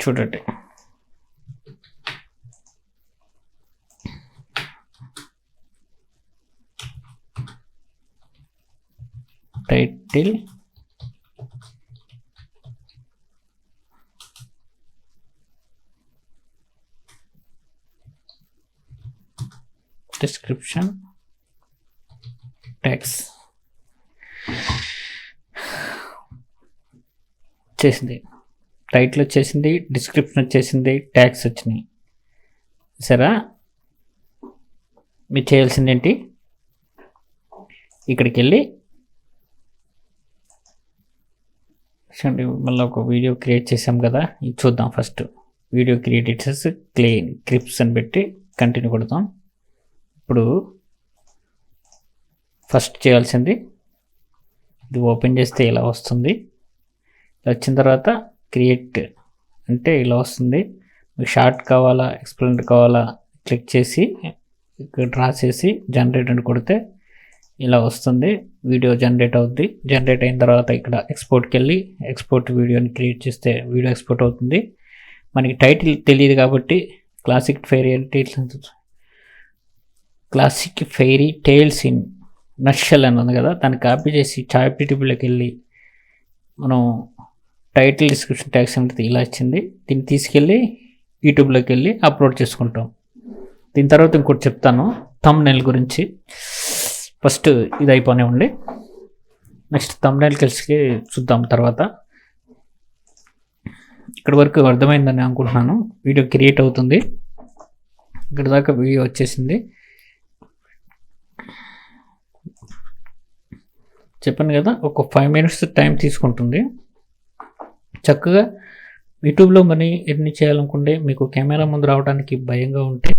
చూడండి, టైటిల్, డిస్క్రిప్షన్, ట్యాగ్స్ వచ్చేసింది. టైటిల్ వచ్చేసింది, డిస్క్రిప్షన్ వచ్చేసింది, ట్యాగ్స్ వచ్చినాయి. సరే, మీరు చేయాల్సింది ఏంటి, ఇక్కడికి వెళ్ళి చూడండి. మళ్ళీ ఒక వీడియో క్రియేట్ చేసాం కదా, ఇది చూద్దాం. ఫస్ట్ వీడియో క్రియేటర్స్ క్లిప్స్ అని పెట్టి కంటిన్యూ కొడతాం. ఇప్పుడు ఫస్ట్ చేయాల్సింది ఇది ఓపెన్ చేస్తే ఇలా వస్తుంది. ఇలా వచ్చిన తర్వాత క్రియేట్ అంటే ఇలా వస్తుంది. మీకు షార్ట్ కావాలా, ఎక్స్ప్లెయిన్ కావాలా, క్లిక్ చేసి ఇక్కడ డ్రా చేసి జనరేట్ అని కొడితే ఇలా వస్తుంది. వీడియో జనరేట్ అవుద్ది. జనరేట్ అయిన తర్వాత ఇక్కడ ఎక్స్పోర్ట్కి వెళ్ళి ఎక్స్పోర్ట్ వీడియోని క్రియేట్ చేస్తే వీడియో ఎక్స్పోర్ట్ అవుతుంది. మనకి టైటిల్ తెలియదు కాబట్టి classic fairy tales in nutshell అని ఉంది కదా, దాన్ని కాపీ చేసి ChatGPTలోకి వెళ్ళి మనం టైటిల్, డిస్క్రిప్షన్, ట్యాగ్స్ అంటే ఇలా వచ్చింది. దీన్ని తీసుకెళ్ళి యూట్యూబ్లోకి వెళ్ళి అప్లోడ్ చేసుకుంటాం. దీని తర్వాత ఇంకోటి చెప్తాను, థంబ్నెయిల్ గురించి. ఫస్ట్ ఇది అయిపోనివ్వండి, నెక్స్ట్ థంబ్నెయిల్కి వెళ్ళి చూద్దాం తర్వాత. ఇక్కడ వరకు అర్థమైందని అనుకుంటున్నాను. వీడియో క్రియేట్ అవుతుంది, ఇక్కడ దాకా వీడియో వచ్చేసింది. చెప్పాను కదా, ఒక 5 minutes టైం తీసుకుంటుంది. చక్కగా యూట్యూబ్లో మనీ ఎర్న్ చేయాలనుకుంటే, మీకు కెమెరా ముందు రావడానికి భయంగా ఉంటే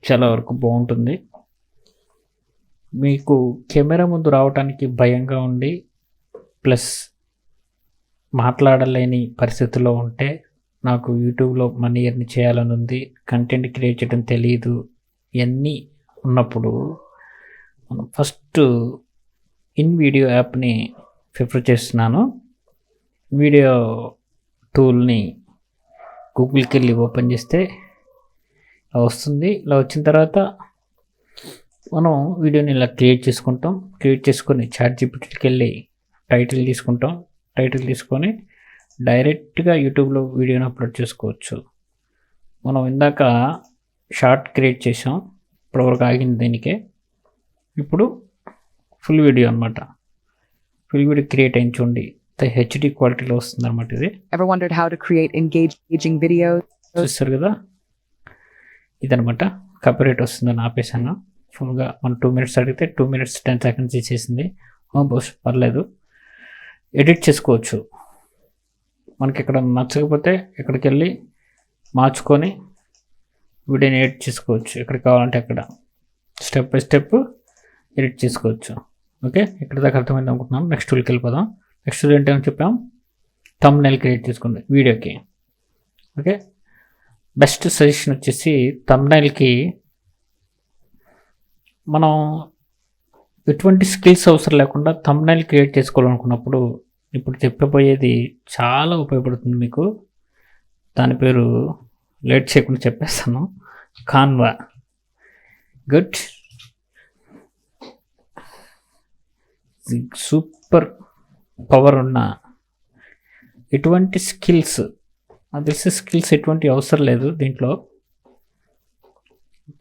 చాలా వరకు బాగుంటుంది. మీకు కెమెరా ముందు రావడానికి భయంగా ఉండి ప్లస్ మాట్లాడలేని పరిస్థితిలో ఉంటే, నాకు యూట్యూబ్లో మనీ ఎర్న్ చేయాలని ఉంది, కంటెంట్ క్రియేట్ చేయడం తెలియదు ఇవన్నీ ఉన్నప్పుడు మనం ఫస్ట్ InVideo యాప్ని ప్రిఫర్ చేస్తున్నాను. వీడియో టూల్ని గూగుల్కి వెళ్ళి ఓపెన్ చేస్తే ఇలా వస్తుంది. ఇలా వచ్చిన తర్వాత మనం వీడియోని ఇలా క్రియేట్ చేసుకుంటాం. క్రియేట్ చేసుకొని ChatGPTకి వెళ్ళి టైటిల్ తీసుకుంటాం. టైటిల్ తీసుకొని డైరెక్ట్గా యూట్యూబ్లో వీడియోని అప్లోడ్ చేసుకోవచ్చు. మనం ఇందాక షార్ట్ క్రియేట్ చేసాం, ఇప్పటివరకు ఆగింది దీనికే. ఇప్పుడు ఫుల్ వీడియో అనమాట. ఫుల్ వీడియో క్రియేట్ అయింది చూడండి, HD క్వాలిటీలో వస్తుంది అనమాట. ఇది Ever wondered how to create engaging videos? చూస్తారు కదా, ఇదనమాట. కాపీరైట్ వస్తుందని ఆపేసాను. ఫుల్గా మనం 2 minutes అడిగితే 2 minutes 10 seconds ఇచ్చేసింది. పర్లేదు, ఎడిట్ చేసుకోవచ్చు. మనకి ఇక్కడ నచ్చకపోతే ఇక్కడికి వెళ్ళి మార్చుకొని వీడియోని ఎడిట్ చేసుకోవచ్చు. ఎక్కడ కావాలంటే అక్కడ స్టెప్ బై స్టెప్ ఎడిట్ చేసుకోవచ్చు. ఓకే, ఇక్కడ దాకా అర్థమైంది అనుకుంటున్నాను. నెక్స్ట్ టూల్కి వెళ్ళిపోదాం. నెక్స్ట్ టూల్ ఏంటని చెప్పాం, థంబ్నెయిల్ క్రియేట్ చేసుకుంది వీడియోకి. ఓకే, బెస్ట్ సజెషన్ వచ్చేసి థంబ్నెయిల్కి మనం ఎటువంటి స్కిల్స్ అవసరం లేకుండా థంబ్నెయిల్ క్రియేట్ చేసుకోవాలనుకున్నప్పుడు ఇప్పుడు చెప్పబోయేది చాలా ఉపయోగపడుతుంది మీకు. దాని పేరు లేట్ చేయకుండా చెప్పేస్తాను, కాన్వా. గుడ్, సూపర్ పవర్ ఉన్న ఎటువంటి స్కిల్స్, నాకు తెలిసి స్కిల్స్ ఎటువంటి అవసరం లేదు దీంట్లో.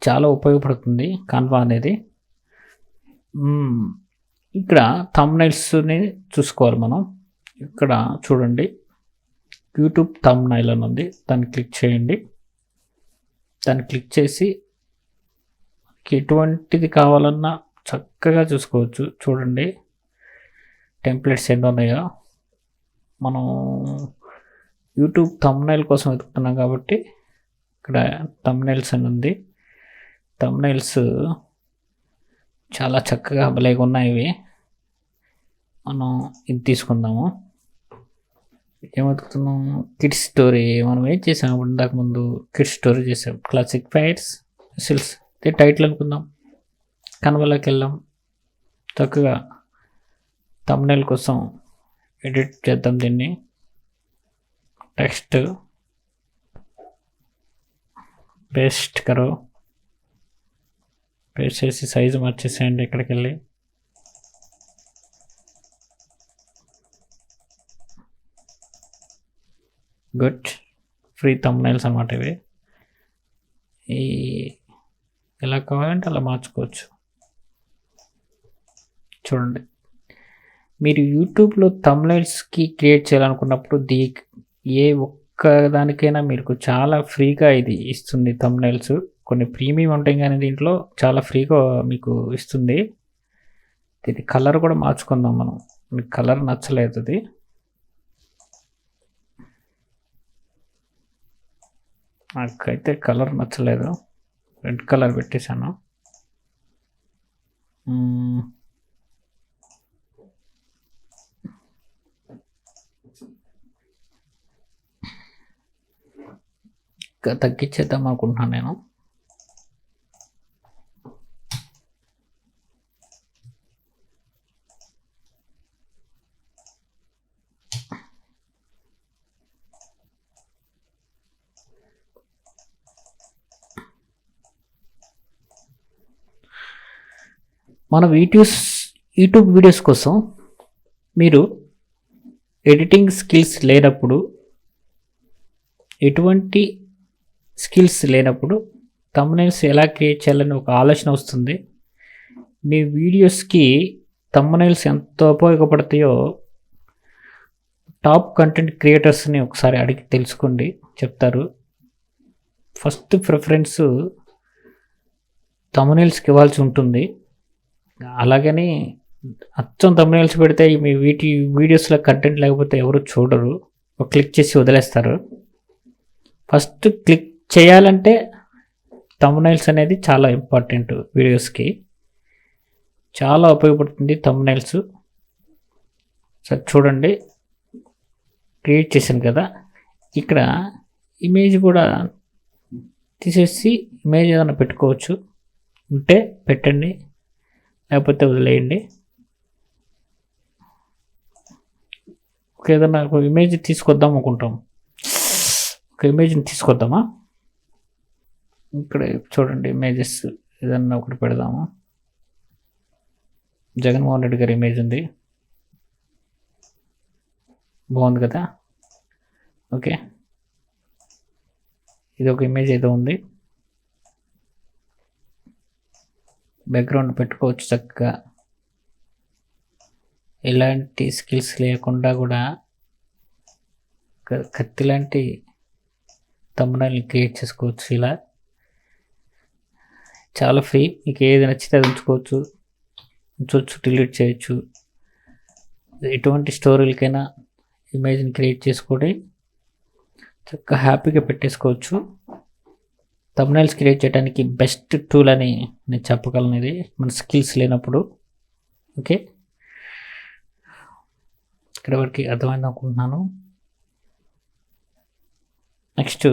చాలా ఉపయోగపడుతుంది కాన్వా అనేది. ఇక్కడ థంబ్నెయిల్స్ని చూసుకోవాలి మనం. ఇక్కడ చూడండి, యూట్యూబ్ థంబ్నెయిల్ అని ఉంది, దాన్ని క్లిక్ చేయండి. దాన్ని క్లిక్ చేసి ఎటువంటిది కావాలన్నా చక్కగా చూసుకోవచ్చు. చూడండి టెంప్లెట్స్ ఎన్ని ఉన్నాయో. మనం యూట్యూబ్ థంబ్నెయిల్ కోసం వెతుకుతున్నాం కాబట్టి ఇక్కడ థంబ్నెయిల్స్ అని ఉంది. థంబ్నెయిల్స్ చాలా చక్కగా భలేగా ఉన్నాయి ఇవి. మనం ఇది తీసుకుందాము. ఏం వెతుకుతున్నాం, కిడ్స్ స్టోరీ. మనం ఏం చేసాం ఇప్పుడు ఇందాక ముందు, కిడ్స్ స్టోరీ చేసాం. క్లాసిక్ ఫైట్స్ సిల్స్ టైటిల్ అనుకుందాం. కన్వలోకి వెళ్ళాం, చక్కగా థంబ్నెయిల్ కోసం ఎడిట్ చేద్దాం దీన్ని. టెక్స్ట్ పేస్ట్ కరో, పేస్ట్ చేసి సైజు మార్చేసేయండి ఇక్కడికి వెళ్ళి. గుడ్, ఫ్రీ థంబ్నెయిల్స్ అన్నమాట ఇవి. ఎలా కావాలంటే అలా మార్చుకోవచ్చు. చూడండి, మీరు యూట్యూబ్లో థంబ్నెయిల్స్కి క్రియేట్ చేయాలనుకున్నప్పుడు ఏ ఒక్క దానికైనా మీకు చాలా ఫ్రీగా ఇది ఇస్తుంది. థంబ్నెయిల్స్ కొన్ని ప్రీమియం ఉంటాయి, కానీ దీంట్లో చాలా ఫ్రీగా మీకు ఇస్తుంది. ఇది కలర్ కూడా మార్చుకుందాం మనం. మీకు కలర్ నచ్చలేదు, అది నాకైతే కలర్ నచ్చలేదు, రెడ్ కలర్ పెట్టేశాను. తగ్గించేద్దాం అనుకుంటున్నాను నేను. మన యూట్యూబ్ వీడియోస్ కోసం మీరు ఎడిటింగ్ స్కిల్స్ లేనప్పుడు ఎటువంటి స్కిల్స్ లేనప్పుడు థంబ్నెయిల్స్ ఎలా క్రియేట్ చేయాలని ఒక ఆలోచన వస్తుంది. మీ వీడియోస్కి థంబ్నెయిల్స్ ఎంత ఉపయోగపడతాయో టాప్ కంటెంట్ క్రియేటర్స్ని ఒకసారి అడిగి తెలుసుకోండి, చెప్తారు. ఫస్ట్ ప్రిఫరెన్స్ థంబ్నెయిల్స్కి ఇవ్వాల్సి ఉంటుంది. అలాగని అచ్చం థంబ్నెయిల్స్ పెడితే మీ వీడియోస్లో కంటెంట్ లేకపోతే ఎవరు చూడరు, క్లిక్ చేసి వదిలేస్తారు. ఫస్ట్ క్లిక్ చేయాలంటే థంబ్నెయిల్స్ అనేది చాలా ఇంపార్టెంట్. వీడియోస్కి చాలా ఉపయోగపడుతుంది థంబ్నెయిల్స్. సరే చూడండి, క్రియేట్ చేశాను కదా. ఇక్కడ ఇమేజ్ కూడా తీసేసి ఇమేజ్ ఏదైనా పెట్టుకోవచ్చు, ఉంటే పెట్టండి, లేకపోతే వదిలేయండి. ఏదైనా ఒక ఇమేజ్ తీసుకొద్దాం అనుకుంటాం, ఒక ఇమేజ్ని తీసుకొద్దామా. ఇక్కడ చూడండి, ఇమేజెస్ ఏదన్నా ఒకటి పెడదాము. జగన్మోహన్ రెడ్డి గారి ఇమేజ్ ఉంది, బాగుంది కదా. ఓకే, ఇది ఒక ఇమేజ్ ఏదో ఉంది, బ్యాక్గ్రౌండ్ పెట్టుకోవచ్చు చక్కగా. ఎలాంటి స్కిల్స్ లేకుండా కూడా కత్తి లాంటి థంబ్నెయిల్ని క్రియేట్ చేసుకోవచ్చు. ఇలా చాలా ఫ్రీ, మీకు ఏది నచ్చితే అది ఉంచుకోవచ్చు, డిలీట్ చేయొచ్చు. ఎటువంటి స్టోరీలకైనా ఇమేజ్ని క్రియేట్ చేసుకొని చక్కగా హ్యాపీగా పెట్టేసుకోవచ్చు. థంబ్నెయిల్స్ క్రియేట్ చేయడానికి బెస్ట్ టూల్ అని నేను చెప్పగలను, ఇది మన స్కిల్స్ లేనప్పుడు. ఓకే, ఇక్కడ వరకు అర్థమైంది అనుకుంటున్నాను. నెక్స్ట్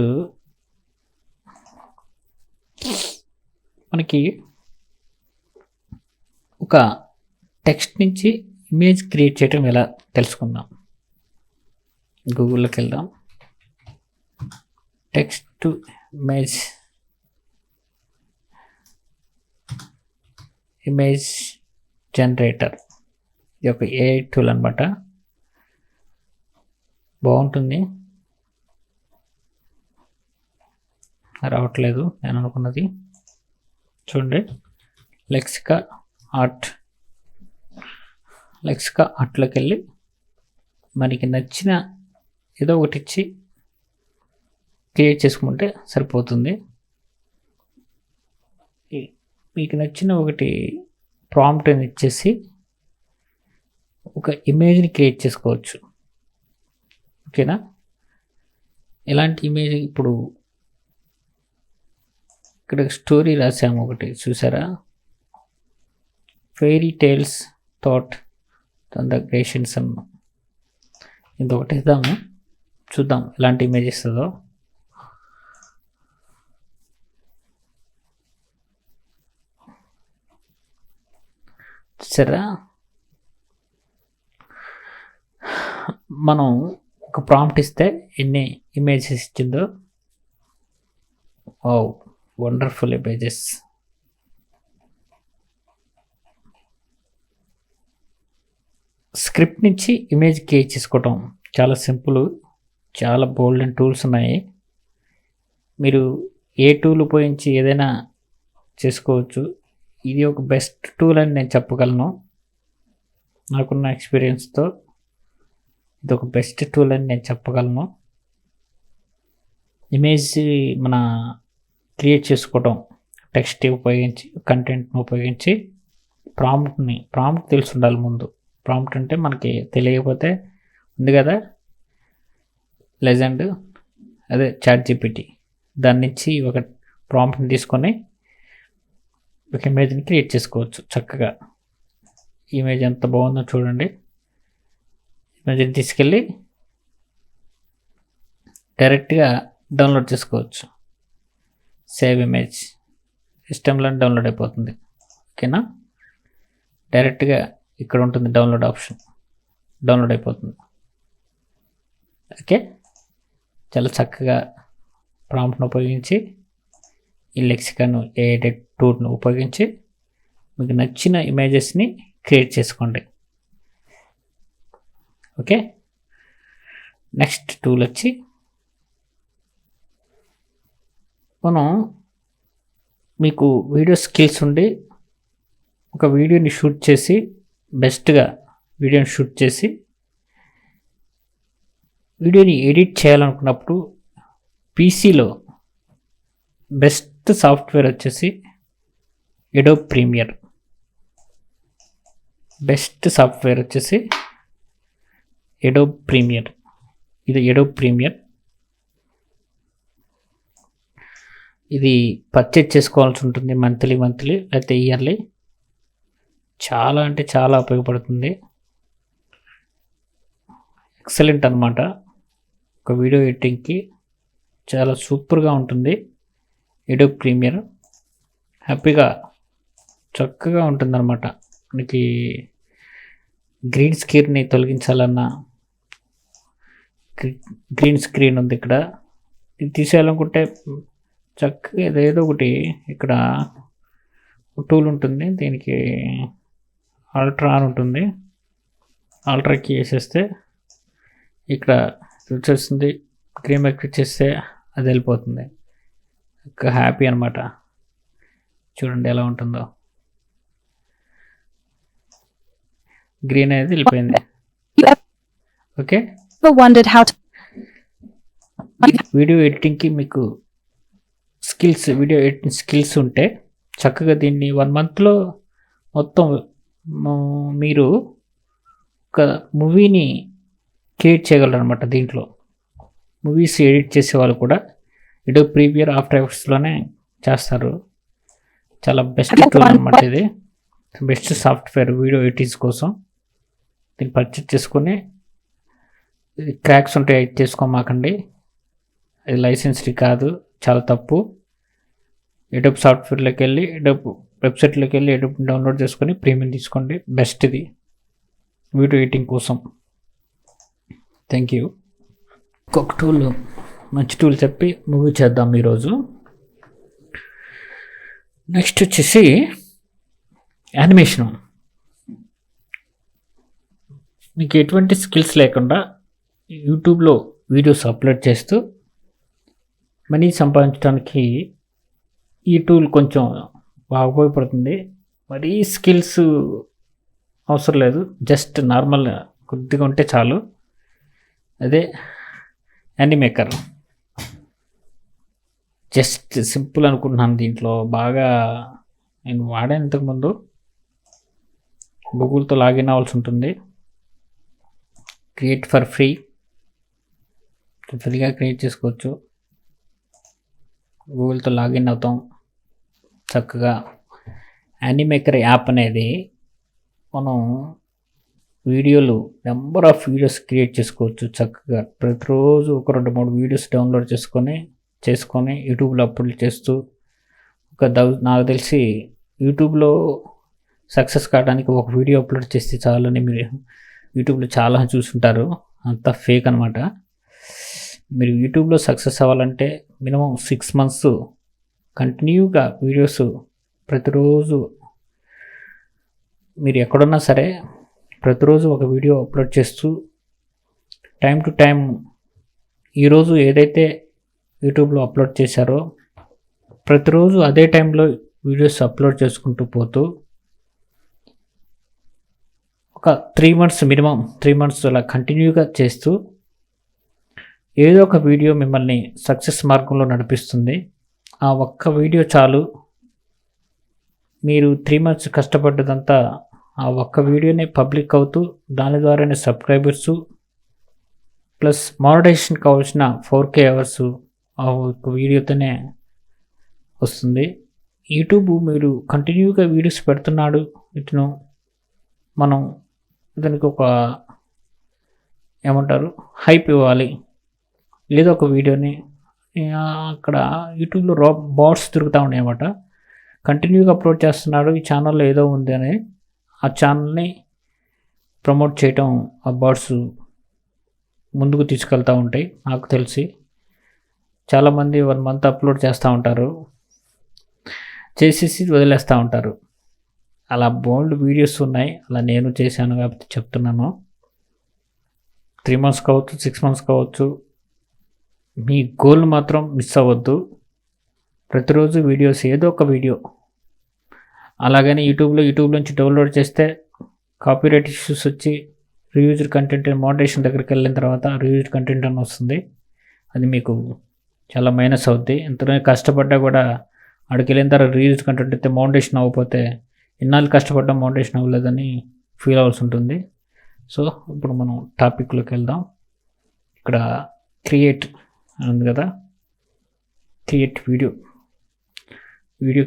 మనకి ఒక టెక్స్ట్ నుంచి ఇమేజ్ క్రియేట్ చేయడం ఎలా తెలుసుకుందాం. గూగుల్లోకి వెళ్దాం, టెక్స్ట్ టు ఇమేజ్ జనరేటర్. ఇది ఒక ఏఐ టూల్ అనమాట, బాగుంటుంది. రావట్లేదు నేను అనుకున్నది, చూడండి. లెక్సికా ఆర్ట్లోకి వెళ్ళి మనకి నచ్చిన ఏదో ఒకటి ఇచ్చి క్రియేట్ చేసుకుంటే సరిపోతుంది. మీకు నచ్చిన ఒకటి ప్రాంప్ట్ అని ఇచ్చేసి ఒక ఇమేజ్ని క్రియేట్ చేసుకోవచ్చు. ఓకేనా, ఎలాంటి ఇమేజ్, ఇప్పుడు ఇక్కడ స్టోరీ రాసాము ఒకటి, చూసారా, ఫెయిరీ టేల్స్ థాట్ థండర్గ్రేషన్స్ అన్న. ఇంకొకటి ఇద్దాము, చూద్దాం ఎలాంటి ఇమేజ్ ఇస్తుందో. చూసారా, మనం ఒక ప్రాంప్ట్ ఇస్తే ఎన్ని ఇమేజెస్ ఇచ్చిందో. ఓ వండర్ఫుల్ ఇమేజెస్. స్క్రిప్ట్ నుంచి ఇమేజ్ క్రియేట్ చేసుకోవటం చాలా సింపుల్, చాలా బోల్డ్ అండ్ టూల్స్ ఉన్నాయి. మీరు ఏ టూల్ ఉపయోగించి ఏదైనా చేసుకోవచ్చు. ఇది ఒక బెస్ట్ టూల్ అని నేను చెప్పగలను, నాకున్న ఎక్స్పీరియన్స్తో ఇది ఒక బెస్ట్ టూల్ అని నేను చెప్పగలను. ఇమేజ్ మన క్రియేట్ చేసుకోవటం, టెక్స్ట్ ఉపయోగించి, కంటెంట్ని ఉపయోగించి, ప్రాంప్ట్ తెలిసి ఉండాలి ముందు. ప్రాంప్ట్ అంటే మనకి తెలియకపోతే ఉంది కదా లెజెండ్, అదే ChatGPT, దాని నుంచి ఒక ప్రాంప్ట్ని తీసుకొని ఒక ఇమేజ్ని క్రియేట్ చేసుకోవచ్చు చక్కగా. ఇమేజ్ ఎంత బాగుందో చూడండి. ఇమేజ్ని తీసుకెళ్ళి డైరెక్ట్గా డౌన్లోడ్ చేసుకోవచ్చు. సేవ్ ఇమేజ్ సిస్టంలో డౌన్లోడ్ అయిపోతుంది. ఓకేనా, డైరెక్ట్గా ఇక్కడ ఉంటుంది డౌన్లోడ్ ఆప్షన్, డౌన్లోడ్ అయిపోతుంది. ఓకే, చాలా చక్కగా ప్రాంప్ట్ను ఉపయోగించి, ఈ లెక్సికాను ఏఐ టూల్ను ఉపయోగించి మీకు నచ్చిన ఇమేజెస్ని క్రియేట్ చేసుకోండి. ఓకే, నెక్స్ట్ టూల్ వచ్చి మనం మీకు వీడియో స్కిల్స్ ఉండి ఒక వీడియోని షూట్ చేసి బెస్ట్గా వీడియోని షూట్ చేసి వీడియోని ఎడిట్ చేయాలనుకున్నప్పుడు పీసీలో బెస్ట్ సాఫ్ట్వేర్ వచ్చేసి ఎడోబ్ ప్రీమియర్. బెస్ట్ సాఫ్ట్వేర్ వచ్చేసి ఎడోబ్ ప్రీమియర్. ఇది ఎడోబ్ ప్రీమియర్. ఇది పర్చేజ్ చేసుకోవాల్సి ఉంటుంది మంత్లీ లేకపోతే ఇయర్లీ. చాలా అంటే చాలా ఉపయోగపడుతుంది. ఎక్సలెంట్ అనమాట. ఒక వీడియో ఎడిటింగ్కి చాలా సూపర్గా ఉంటుంది ఎడోబ్ ప్రీమియర్. హ్యాపీగా చక్కగా ఉంటుందన్నమాట. మనకి గ్రీన్ స్క్రీన్ని తొలగించాలన్నా గ్రీన్ స్క్రీన్ ఉంది ఇక్కడ, ఇది తీసేయాలనుకుంటే చక్కగా ఏదో ఒకటి ఇక్కడ టూల్ ఉంటుంది, దీనికి అల్ట్రా అని ఉంటుంది. అల్ట్రాకి వేసేస్తే ఇక్కడ వచ్చేస్తుంది, గ్రీన్ బ్యాక్ చేస్తే అది వెళ్ళిపోతుంది. హ్యాపీ అనమాట. చూడండి ఎలా ఉంటుందో. గ్రీన్ అనేది వెళ్ళిపోయింది. Okay, wondered how to video ఎడిటింగ్కి మీకు వీడియో ఎడిటింగ్ స్కిల్స్ ఉంటే చక్కగా దీన్ని 1 monthలో మొత్తం మీరు ఒక మూవీని క్రియేట్ చేయగలరు అనమాట. దీంట్లో మూవీస్ ఎడిట్ చేసే వాళ్ళు కూడా ఎడోబ్ ప్రీమియర్, ఆఫ్టర్ ఎఫెక్ట్స్లోనే చేస్తారు. చాలా బెస్ట్ టూల్ అనమాట ఇది. బెస్ట్ సాఫ్ట్వేర్ వీడియో ఎడిటింగ్స్ కోసం. దీన్ని పర్చేజ్ చేసుకొని క్రాక్స్ ఉంటే ఎడిట్ చేసుకోమాకండి, అది లైసెన్స్డ్ కాదు, చాలా తప్పు. ఎడోబ్ సాఫ్ట్వేర్లోకి వెళ్ళి ఎడోబ్ వెబ్సైట్లోకి వెళ్ళి ఎడోబ్ డౌన్లోడ్ చేసుకొని ప్రీమియం తీసుకోండి. బెస్ట్ ఇది వీడియో ఎడిటింగ్ కోసం. Thank you. ఇంకొక టూల్, మంచి టూల్ చెప్పి మూవీ చేద్దాం ఈరోజు. నెక్స్ట్ వచ్చేసి యానిమేషను. మీకు ఎటువంటి స్కిల్స్ లేకుండా యూట్యూబ్లో వీడియోస్ అప్లోడ్ చేస్తూ మనీ సంపాదించడానికి ఈ టూల్ కొంచెం బాగా ఉపయోగపడుతుంది. మరీ స్కిల్స్ అవసరం లేదు, జస్ట్ నార్మల్ కొద్దిగా ఉంటే చాలు. అదే యానిమేకర్. జస్ట్ సింపుల్ అనుకుంటున్నాను. దీంట్లో బాగా నేను వాడాను ఇంతకుముందు. గూగుల్తో లాగిన్ అవ్వాల్సి ఉంటుంది. క్రియేట్ ఫర్ ఫ్రీగా క్రియేట్ చేసుకోవచ్చు. గూగుల్తో లాగిన్ అవుతాం చక్కగా. యానిమేకర్ యాప్ అనేది మనం వీడియోలు నెంబర్ ఆఫ్ వీడియోస్ క్రియేట్ చేసుకోవచ్చు చక్కగా. ప్రతిరోజు ఒక 2-3 వీడియోస్ డౌన్లోడ్ చేసుకొని యూట్యూబ్లో అప్లోడ్ చేస్తూ నాకు తెలిసి యూట్యూబ్లో సక్సెస్ కావడానికి ఒక వీడియో అప్లోడ్ చేస్తే చాలని మీరు యూట్యూబ్లో చాలా చూసుంటారు. అంత ఫేక్ అనమాట. మీరు యూట్యూబ్లో సక్సెస్ అవ్వాలంటే మినిమం 6 months కంటిన్యూగా వీడియోస్ ప్రతిరోజు, మీరు ఎక్కడున్నా సరే ప్రతిరోజు ఒక వీడియో అప్లోడ్ చేస్తూ టైం టు టైం ఈరోజు ఏదైతే యూట్యూబ్లో అప్లోడ్ చేశారో ప్రతిరోజు అదే టైంలో వీడియోస్ అప్లోడ్ చేసుకుంటూ పోతూ ఒక 3 months మినిమం 3 months అలా కంటిన్యూగా చేస్తూ ఏదో ఒక వీడియో మిమ్మల్ని సక్సెస్ మార్గంలో నడిపిస్తుంది. ఆ ఒక్క వీడియో చాలు. మీరు 3 months కష్టపడ్డదంతా ఆ ఒక్క వీడియోనే పబ్లిక్ అవుతూ దాని ద్వారానే సబ్స్క్రైబర్సు ప్లస్ మానిటైజేషన్ కావాల్సిన 4K అవర్స్ ఆ ఒక్క వీడియోతోనే వస్తుంది. యూట్యూబ్ మీరు కంటిన్యూగా వీడియోస్ పెడుతున్నాడు, ఇటును మనం దానికి ఒక ఏమంటారు హైప్ ఇవ్వాలి. లేదా ఒక వీడియోని అక్కడ యూట్యూబ్లో బాట్స్ తిరుగుతూ ఉన్నాయి అన్నమాట. కంటిన్యూగా అప్లోడ్ చేస్తున్నాడు, ఈ ఛానల్లో ఏదో ఉంది అని ఆ ఛానల్ని ప్రమోట్ చేయటం ఆ బాట్స్ ముందుకు తీసుకెళ్తూ ఉంటాయి. నాకు తెలిసి చాలామంది 1 month అప్లోడ్ చేస్తూ ఉంటారు, చేసేసి వదిలేస్తూ ఉంటారు. అలా బోల్డ్ వీడియోస్ ఉన్నాయి. అలా నేను చేశాను కాబట్టి చెప్తున్నాను. 3 months కావచ్చు, 6 months కావచ్చు. మీ గోల్ మాత్రం మిస్ అవ్వద్దు. ప్రతిరోజు వీడియోస్ ఏదో ఒక వీడియో. అలాగని యూట్యూబ్ నుంచి డౌన్లోడ్ చేస్తే కాపీరైట్ ఇష్యూస్ వచ్చి రీయూజ్డ్ కంటెంట్ మోడరేషన్ దగ్గరికి వెళ్ళిన తర్వాత రీయూజ్డ్ కంటెంట్ అని వస్తుంది. అది మీకు చాలా మైనస్ అవుద్ది. ఎంతనే కష్టపడ్డా కూడా అక్కడికి వెళ్ళిన తర్వాత రీయూజ్డ్ కంటెంట్ అయితే మోడరేషన్ అవ్వకపోతే ఇన్నాళ్ళు కష్టపడ్డా మోడరేషన్ అవ్వలేదని ఫీల్ అవ్వాల్సి ఉంటుంది. సో ఇప్పుడు మనం టాపిక్లోకి వెళ్దాం. ఇక్కడ క్రియేట్ అని ఉంది కదా, క్రియేట్ వీడియో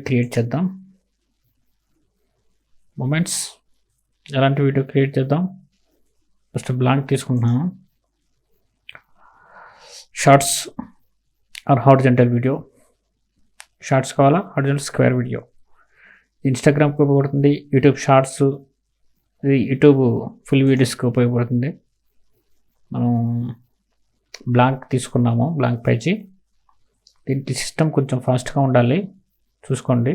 క్రియేట్ చేద్దాం. మూమెంట్స్ ఎలాంటి వీడియో క్రియేట్ చేద్దాం. ఫస్ట్ బ్లాంక్ తీసుకుంటున్నాను. Shorts or horizontal video. Shorts కావాలా, హారిజాంటల్ స్క్వేర్ వీడియో. ఇన్స్టాగ్రామ్కి ఉపయోగపడుతుంది, యూట్యూబ్ షార్ట్స్, ఇది యూట్యూబ్ ఫుల్ వీడియోస్కి ఉపయోగపడుతుంది. మనం బ్లాంక్ తీసుకున్నాము, బ్లాంక్ పేజీ. దీనికి సిస్టమ్ కొంచెం ఫాస్ట్గా ఉండాలి, చూసుకోండి.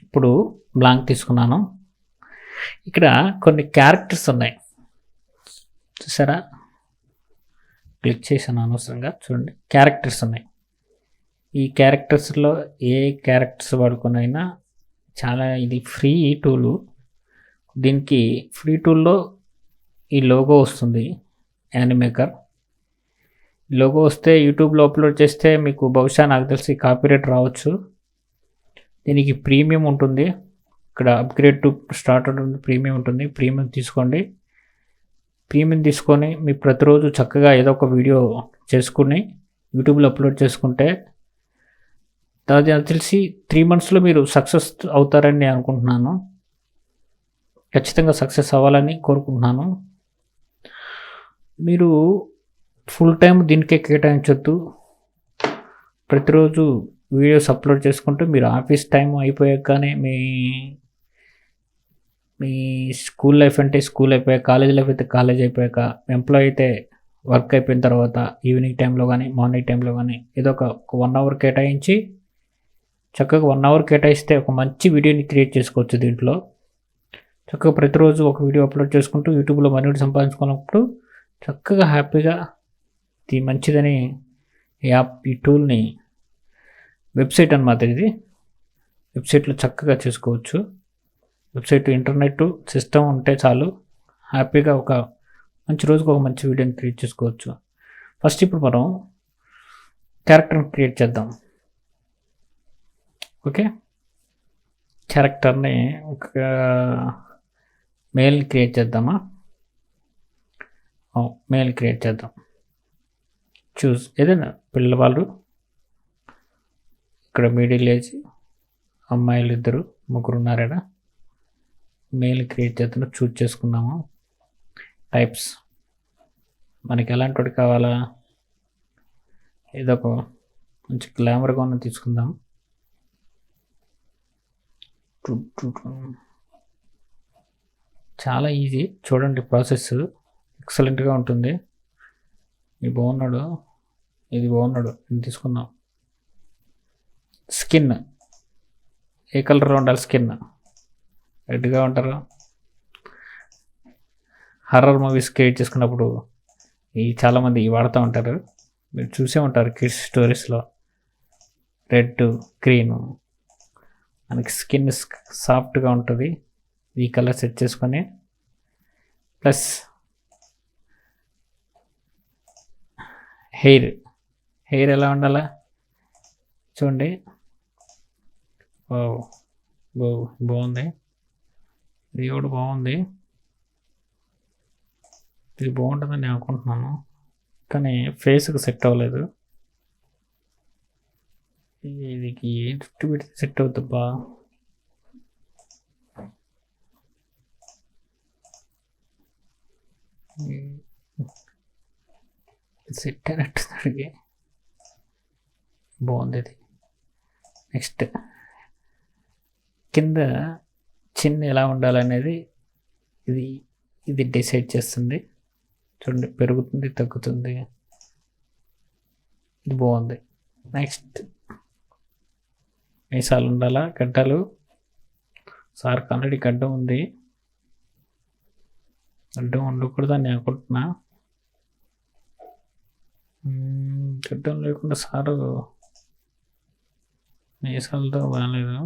ఇప్పుడు బ్లాంక్ తీసుకున్నాను. ఇక్కడ కొన్ని క్యారెక్టర్స్ ఉన్నాయి, చూసారా? క్లిక్ చేశాను అనవసరంగా. చూడండి, క్యారెక్టర్స్ ఉన్నాయి. ఈ క్యారెక్టర్స్లో ఏ క్యారెక్టర్స్ వాడుకునైనా చాలా, ఇది ఫ్రీ టూలు. దీనికి ఫ్రీ టూల్లో ఈ లోగో వస్తుంది, యానిమేకర్ లోగో వస్తే యూట్యూబ్లో అప్లోడ్ చేస్తే మీకు బహుశా నాకు తెలిసి కాపీరైట్ రావచ్చు. దీనికి ప్రీమియం ఉంటుంది. ఇక్కడ అప్గ్రేడ్ టు స్టార్టర్ ఉంది, ప్రీమియం ఉంటుంది. ప్రీమియం తీసుకోండి. ప్రీమియం తీసుకొని మీ ప్రతిరోజు చక్కగా ఏదో ఒక వీడియో చేసుకుని యూట్యూబ్లో అప్లోడ్ చేసుకుంటే నాకు తెలిసి 3 monthsలో మీరు సక్సెస్ అవుతారని నేను అనుకుంటున్నాను. ఖచ్చితంగా సక్సెస్ అవ్వాలని కోరుకుంటున్నాను. మీరు ఫుల్ టైం దీనికే కేటాయించొద్దు. ప్రతిరోజు వీడియోస్ అప్లోడ్ చేసుకుంటూ మీరు ఆఫీస్ టైం అయిపోయాకనే మీ స్కూల్ లైఫ్ అంటే స్కూల్ అయిపోయాక, కాలేజ్ లైఫ్ అయితే కాలేజ్ అయిపోయాక, ఎంప్లాయ్ అయితే వర్క్ అయిపోయిన తర్వాత ఈవినింగ్ టైంలో కానీ మార్నింగ్ టైంలో కానీ ఏదో ఒక 1 hour కేటాయించి చక్కగా 1 hour కేటాయిస్తే ఒక మంచి వీడియోని క్రియేట్ చేసుకోవచ్చు. దీంట్లో చక్కగా ప్రతిరోజు ఒక వీడియో అప్లోడ్ చేసుకుంటూ యూట్యూబ్లో మనీ సంపాదించుకున్నప్పుడు చక్కగా హ్యాపీగా ఇది మంచిదని ఈ టూల్ని, వెబ్సైట్ అన్నమాట ఇది. వెబ్సైట్లో చక్కగా చేసుకోవచ్చు. వెబ్సైట్, ఇంటర్నెట్ సిస్టమ్ ఉంటే చాలు, హ్యాపీగా ఒక మంచి రోజుకు ఒక మంచి వీడియోని క్రియేట్ చేసుకోవచ్చు. ఫస్ట్ ఇప్పుడు మనం క్యారెక్టర్ని క్రియేట్ చేద్దాం. ఓకే, క్యారెక్టర్ని ఒక మేల్ని క్రియేట్ చేద్దామా? మేల్ క్రియేట్ చేద్దాం. చూస్ ఏదైనా పిల్లవాళ్ళు, ఇక్కడ మిడిల్ ఏజ్ అమ్మాయిలు 2-3 ఉన్నారా? మేల్ క్రియేట్ చేద్దాం, చూస్ చేసుకున్నాము. టైప్స్ మనకి ఎలాంటి వాడు కావాలా? ఏదో ఒక మంచి గ్లామర్గా ఉన్న తీసుకుందాం. చాలా ఈజీ, చూడండి ప్రాసెస్ ఎక్సలెంట్గా ఉంటుంది. ఇది బాగున్నాడు, ఇది బాగున్నాడు, ఇది తీసుకుందాం. స్కిన్ ఏ కలర్లో ఉండాలి? స్కిన్ రెడ్గా ఉంటారు. హర్రర్ మూవీస్ క్రియేట్ చేసుకున్నప్పుడు చాలామంది వాడుతూ ఉంటారు, మీరు చూసే ఉంటారు కిడ్స్ స్టోరీస్లో. రెడ్, గ్రీన్, మనకి స్కిన్ సాఫ్ట్గా ఉంటుంది. ఈ కలర్ సెట్ చేసుకొని ప్లస్ హెయిర్ ఎలా ఉండాలా చూడండి. బాగుంది, ఇది కూడా బాగుంది. ఇది బాగుంటుందని నేను అనుకుంటున్నాను, కానీ ఫేస్కి సెట్ అవ్వలేదు. ఇది జుట్టు పెడితే సెట్ అవుతుందా? సెట్ అయినట్టు బాగుంది ఇది. నెక్స్ట్ కింద చిన్న ఎలా ఉండాలనేది ఇది డిసైడ్ చేస్తుంది. చూడండి, పెరుగుతుంది, తగ్గుతుంది, ఇది బాగుంది. నెక్స్ట్ మీసాలు ఉండాలా? గడ్డలు. సార్కి ఆల్రెడీ గడ్డ ఉంది, గడ్డ ఉండకూడదని నేను అనుకుంటున్నా. గడ్డం లేకుండా సారు మీసాలతో బాగాలేదు.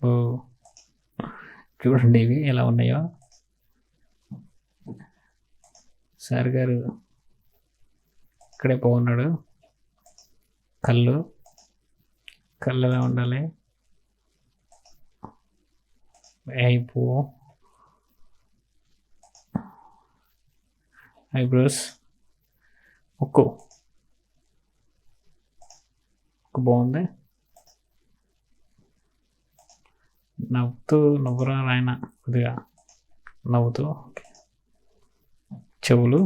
ఓ చూడండి ఇవి ఎలా ఉన్నాయో. సార్ గారు ఇక్కడే బాగున్నాడు. కళ్ళు ఎలా ఉండాలి? అయిపో ఐబ్రోస్ ముక్కు బాగుంది. నవ్వురా ఆయన కొద్దిగా నవ్వుతూ. చెవులు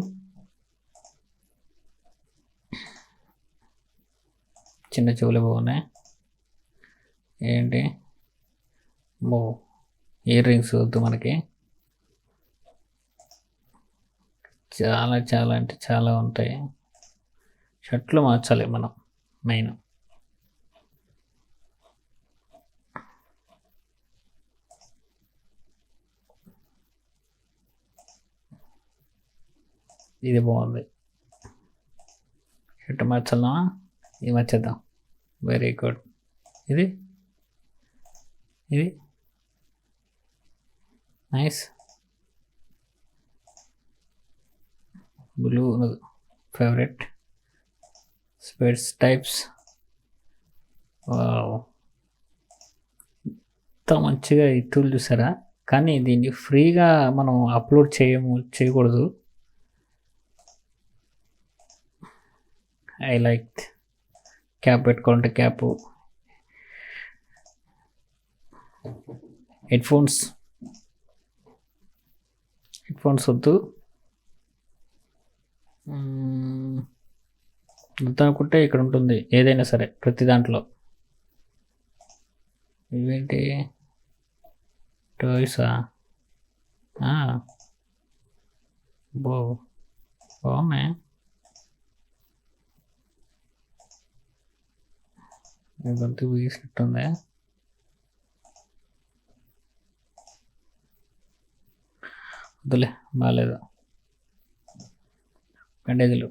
చిన్న చెవులు బాగున్నాయి. ఏంటి ఇయర్ రింగ్స్ వద్దు మనకి. చాలా అంటే చాలా ఉంటాయి. షర్ట్లు మార్చాలి మనం మెయిన్. ఇది బాగుంది. షర్ట్ మార్చాలా? ఇది మార్చేద్దాం. Very good. ఇది నైస్. Blue favourite. స్పెట్స్ టైప్స్. ఇంత మంచిగా ఈ టూల్ చూసారా? కానీ దీన్ని ఫ్రీగా మనం అప్లోడ్ చేయకూడదు. ఐ లైక్ క్యాప్ పెట్టుకోవాలంటే క్యాప్. హెడ్ ఫోన్స్ వద్దు. అనుకుంటే ఇక్కడ ఉంటుంది ఏదైనా సరే ప్రతి దాంట్లో. ఇవేంటి టాయ్సా? బాగున్నాయి. గొంతు వీసినట్టుంది. వద్దులే బాగాలేదు. బ్యాండేజీలు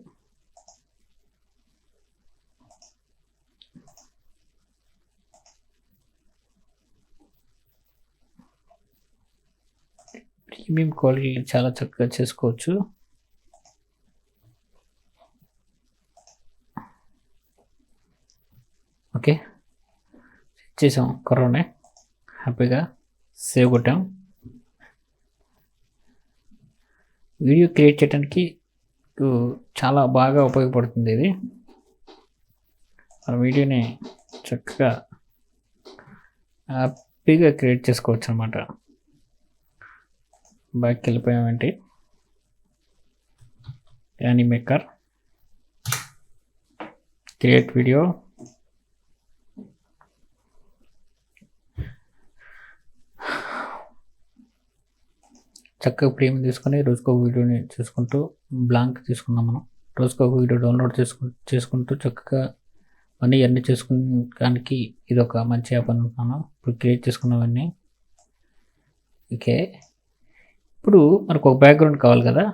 ప్రీమియం క్వాలిటీ చాలా చక్కగా చేసుకోవచ్చు. ఓకే చేసాం. కరోనా హ్యాపీగా సేవ్ కొట్టాం. వీడియో క్రియేట్ చేయడానికి చాలా బాగా ఉపయోగపడుతుంది ఇది. మన వీడియోని చక్కగా హ్యాపీగా క్రియేట్ చేసుకోవచ్చు అన్నమాట. బ్యాక్కి వెళ్ళిపోయామంటే యానిమేకర్, క్రియేట్ వీడియో, చక్కగా ప్రీమియం తీసుకొని రోజుకో వీడియోని చూసుకుంటూ బ్లాంక్ తీసుకున్నాం మనం. రోజుకో వీడియో డౌన్లోడ్ చేసుకుంటూ చక్కగా అన్నీ చేసుకోవడానికి ఇది ఒక మంచి యాప్ అనుకున్నాను. ఇప్పుడు క్రియేట్ చేసుకున్నవన్నీ. ఓకే ఇప్పుడు మనకు ఒక బ్యాక్గ్రౌండ్ కావాలి కదా.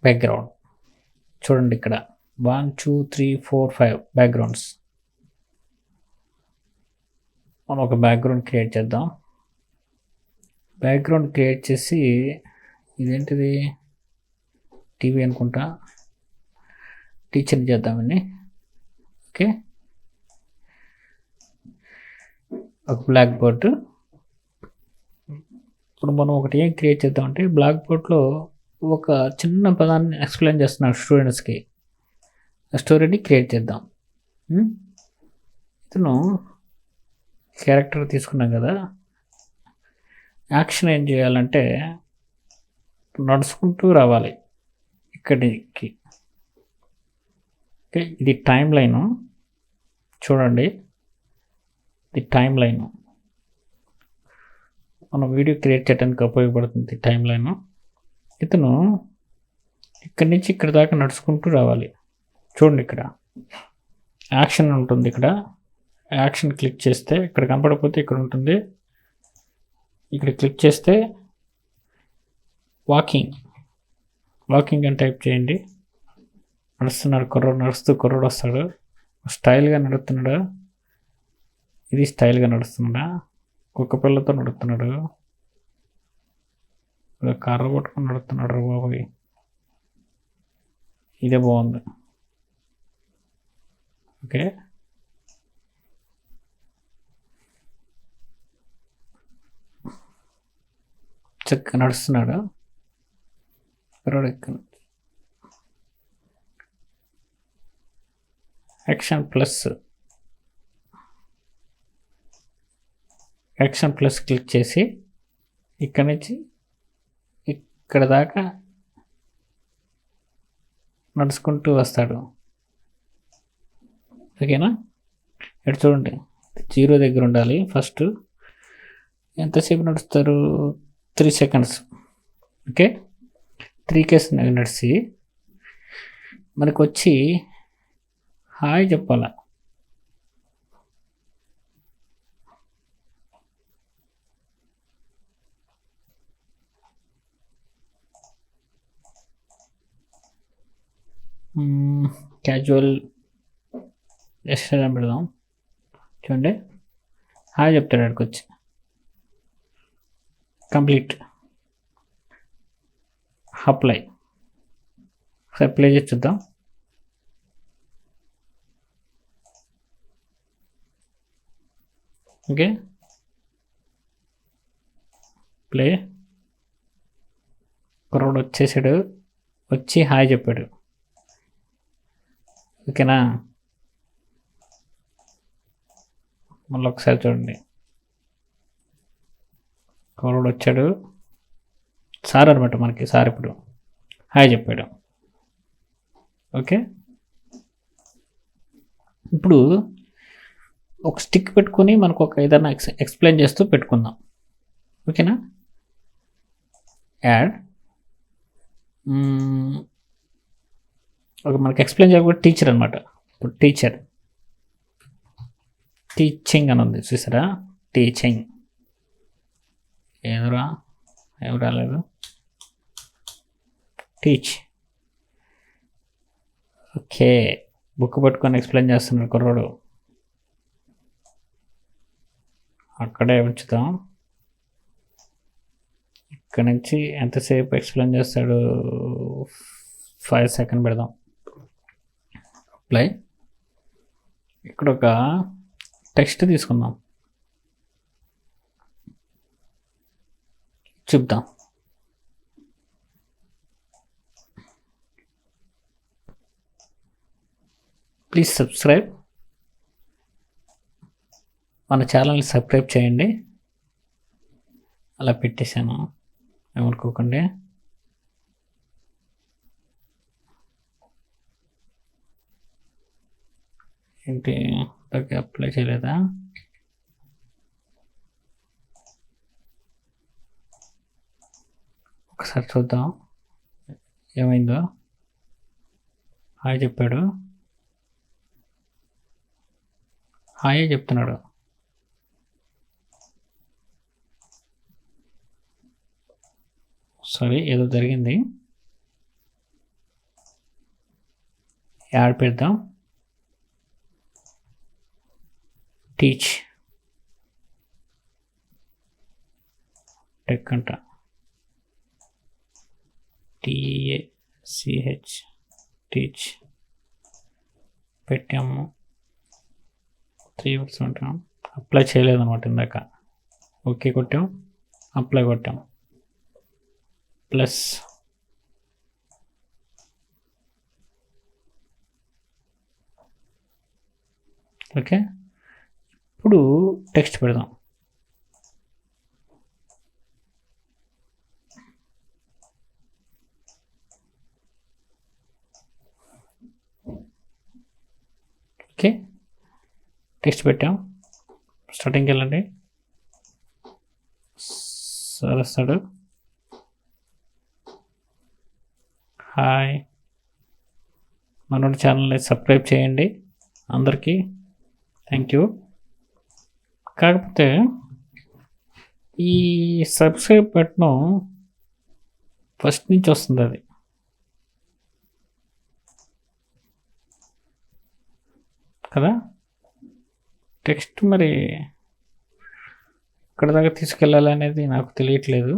బ్యాక్గ్రౌండ్ చూడండి ఇక్కడ 1 2 3 4 5 బ్యాక్గ్రౌండ్స్. మనం ఒక బ్యాక్గ్రౌండ్ క్రియేట్ చేద్దాం. బ్యాక్గ్రౌండ్ క్రియేట్ చేసి ఇదేంటిది టీవీ అనుకుంటా. టీచర్ చేద్దామండి. ఓకే ఒక బ్లాక్ బోర్డ్. ఇప్పుడు మనం ఒకటి ఏం క్రియేట్ చేద్దామంటే బ్లాక్ బోర్డ్లో ఒక చిన్న పదాన్ని ఎక్స్ప్లెయిన్ చేస్తున్నాను స్టూడెంట్స్కి. ఆ స్టోరీని క్రియేట్ చేద్దాం. ఇతను క్యారెక్టర్ తీసుకున్నాం కదా. యాక్షన్ ఏం చేయాలంటే నడుచుకుంటూ రావాలి ఇక్కడికి. ఓకే ఇది టైం లైను చూడండి. ఇది టైం లైను మనం వీడియో క్రియేట్ చేయడానికి ఉపయోగపడుతుంది టైం లైను. ఇతను ఇక్కడి నుంచి ఇక్కడ దాకా నడుచుకుంటూ రావాలి. చూడండి ఇక్కడ యాక్షన్ ఉంటుంది. ఇక్కడ యాక్షన్ క్లిక్ చేస్తే ఇక్కడ కనపడకపోతే ఇక్కడ ఉంటుంది. ఇక్కడ క్లిక్ చేస్తే వాకింగ్ వాకింగ్ అని టైప్ చేయండి. నడుస్తున్నాడు కుర్రోడు, కుర్రోడు వస్తాడు. స్టైల్గా నడుస్తున్నాడు. ఇది స్టైల్గా నడుస్తున్నాడా? కుక్క పిల్లతో నడుస్తున్నాడు. కర్ర పట్టుకొని నడుస్తున్నాడు రా బాబోయ్. ఇదే బాగుంది. ఓకే, చక్కగా నడుస్తున్నాడు కుర్రోడు. యాక్షన్ ప్లస్ క్లిక్ చేసి ఇక్కడ నుంచి ఇక్కడ దాకా నడుచుకుంటూ వస్తాడు. ఓకేనా? ఇక్కడ చూడండి, 0 దగ్గర ఉండాలి. ఫస్ట్ ఎంతసేపు నడుస్తారు? 3 seconds. ఓకే, 3 నడిచి మనకు వచ్చి హాయ్ చెప్పాల. క్యాజువల్ జెస్చర్ అని పెడదాం. చూడండి, హాయ్ చెప్తాడు అక్కడికి వచ్చి. కంప్లీట్. అప్లై. అప్లై చేసి చూద్దాం. Okay, play. కుర్రోడు వచ్చేసాడు, వచ్చి హాయ్ చెప్పాడు. ఓకేనా? మళ్ళీ ఒకసారి చూడండి, కుర్రోడు వచ్చాడు, సార్ అనమాట మనకి. సార్ ఇప్పుడు హాయ్ చెప్పాడు. ఓకే, ఇప్పుడు ఒక స్టిక్ పెట్టుకొని మనకు ఒక ఏదైనా ఎక్స్ప్లెయిన్ చేస్తూ పెట్టుకుందాం. ఓకేనా? యాడ్. ఒక మనకి ఎక్స్ప్లెయిన్ చేయకపోతే టీచర్ అనమాట. ఇప్పుడు టీచింగ్ అని ఉంది చూసారా? టీచింగ్. ఏం రాలేదు. టీచ్. ఓకే, బుక్ పట్టుకొని ఎక్స్ప్లెయిన్ చేస్తున్నాడు కుర్రోడు. అక్కడే ఉంచుతాం. ఇక్కడ నుంచి ఎంతసేపు ఎక్స్ప్లెయిన్ చేస్తాడు? 5 seconds పెడదాం. అప్లై. ఇక్కడ ఒక టెక్స్ట్ తీసుకుందాం, చూద్దాం. Please subscribe. మన ఛానల్ని సబ్స్క్రైబ్ చేయండి. అలా పెట్టేశాను, ఏమనుకోకండి. ఏంటి అప్లై చేయలేదా? ఒకసారి చూద్దాం ఏమైందో. హాయ్ చెప్పాడు, హాయ్ చెప్తున్నాడు. సారీ, ఏదో జరిగింది. యాడ్ పెడదాం. టీచ్. టెక్ అంట. TACH. టీచ్ పెట్టాము. 3 words ఉంటాం. అప్లై చేయలేదన్నమాట ఇందాక. ఓకే కొట్టాం, అప్లై కొట్టాం. ప్లస్. ఓకే, ఇప్పుడు టెక్స్ట్ పెడదాం. ఓకే, టెక్స్ట్ పెట్టాం. స్టార్టింగ్కి వెళ్ళండి. సార్ వస్తాడు. హాయ్, మనోడి ఛానల్ని సబ్స్క్రైబ్ చేయండి అందరికీ. Thank you. కాకపోతే ఈ సబ్స్క్రైబ్ బటన్ ఫస్ట్ నుంచి వస్తుంది. అది కదా. టెక్స్ట్ మరి ఎక్కడ దాకా తీసుకెళ్ళాలి అనేది నాకు తెలియట్లేదు.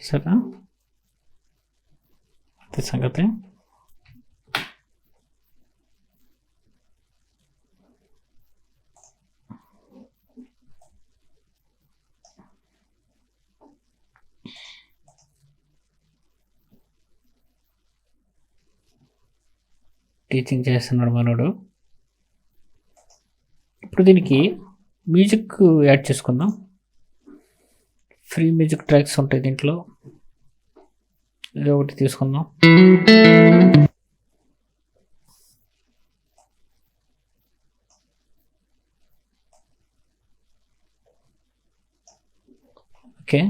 సరే, అదే సంగతి. టీచింగ్ చేస్తున్నాడు మనోడు. ఇప్పుడు దీనికి మ్యూజిక్ యాడ్ చేసుకుందాం. ఫ్రీ మ్యూజిక్ ట్రాక్స్ ఉంటాయి దీంట్లో, ఇది ఒకటి తీసుకుందాం. ఓకే,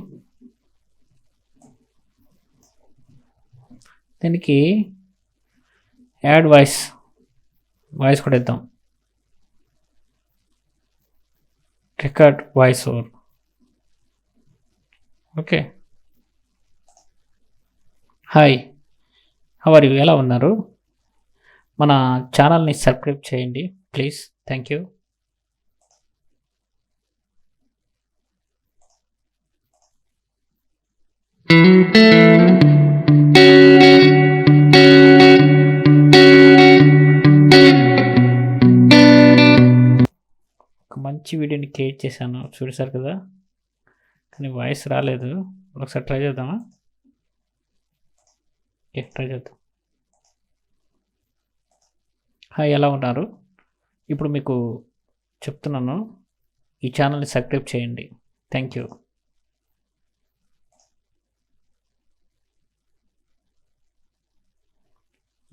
దీనికి యాడ్ వాయిస్ కూడా ఇద్దాం. Record voice over. Okay, hi, how are you, ఎలా ఉన్నారు? మన ఛానల్ని సబ్స్క్రైబ్ చేయండి ప్లీజ్, థ్యాంక్ యూ. ఒక మంచి వీడియోని క్రియేట్ చేశాను, చూసారు కదా, కానీ వాయిస్ రాలేదు. ఒకసారి ట్రై చేద్దామా? ట్రై చేద్దాం. హాయ్, ఎలా ఉన్నారు? ఇప్పుడు మీకు చెప్తున్నాను, ఈ ఛానల్ని సబ్స్క్రైబ్ చేయండి, థ్యాంక్ యూ.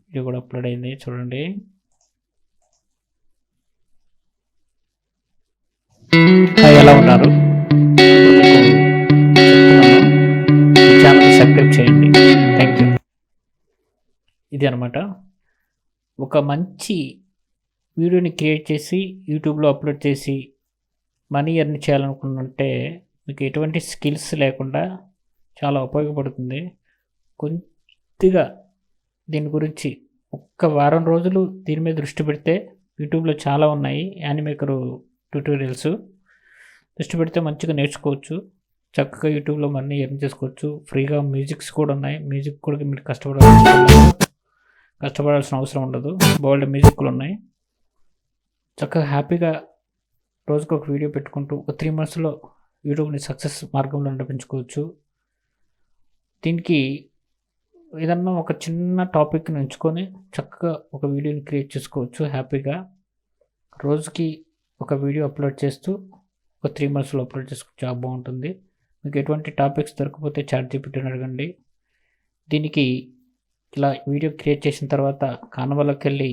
ఇది కూడా అప్లోడ్ అయింది, చూడండి. హాయ్, ఎలా ఉన్నారు? ఈ ఛానల్ సబ్స్క్రైబ్ చేయండి, థ్యాంక్ యూ. ఇది అనమాట, ఒక మంచి వీడియోని క్రియేట్ చేసి యూట్యూబ్లో అప్లోడ్ చేసి మనీ ఎర్న్ చేయాలనుకుంటుంటే మీకు ఎటువంటి స్కిల్స్ లేకుండా చాలా ఉపయోగపడుతుంది. కొద్దిగా దీని గురించి ఒక్క వారం రోజులు దీని మీద దృష్టి పెడితే, యూట్యూబ్లో చాలా ఉన్నాయి యానిమేకర్ ట్యూటోరియల్స్, దృష్టి పెడితే మంచిగా నేర్చుకోవచ్చు. చక్కగా యూట్యూబ్లో మనీ ఎర్న్ చేసుకోవచ్చు. ఫ్రీగా మ్యూజిక్స్ కూడా ఉన్నాయి, మ్యూజిక్ కూడా మీరు కష్టపడాల్సిన అవసరం ఉండదు. బోల్డ్ మ్యూజిక్లు ఉన్నాయి. చక్కగా హ్యాపీగా రోజుకు ఒక వీడియో పెట్టుకుంటూ ఒక 3 monthsలో యూట్యూబ్ని సక్సెస్ మార్గంలో నడిపించుకోవచ్చు. దీనికి ఏదన్నా ఒక చిన్న టాపిక్ని ఎంచుకొని చక్కగా ఒక వీడియోని క్రియేట్ చేసుకోవచ్చు హ్యాపీగా. రోజుకి ఒక వీడియో అప్లోడ్ చేస్తూ ఒక 3 monthsలో అప్లోడ్ చేసుకోవచ్చు, చాలా బాగుంటుంది. మీకు ఎటువంటి టాపిక్స్ దొరకకపోతే ChatGPTని అడగండి. దీనికి ఇలా వీడియో క్రియేట్ చేసిన తర్వాత కాన్వాలోకి వెళ్ళి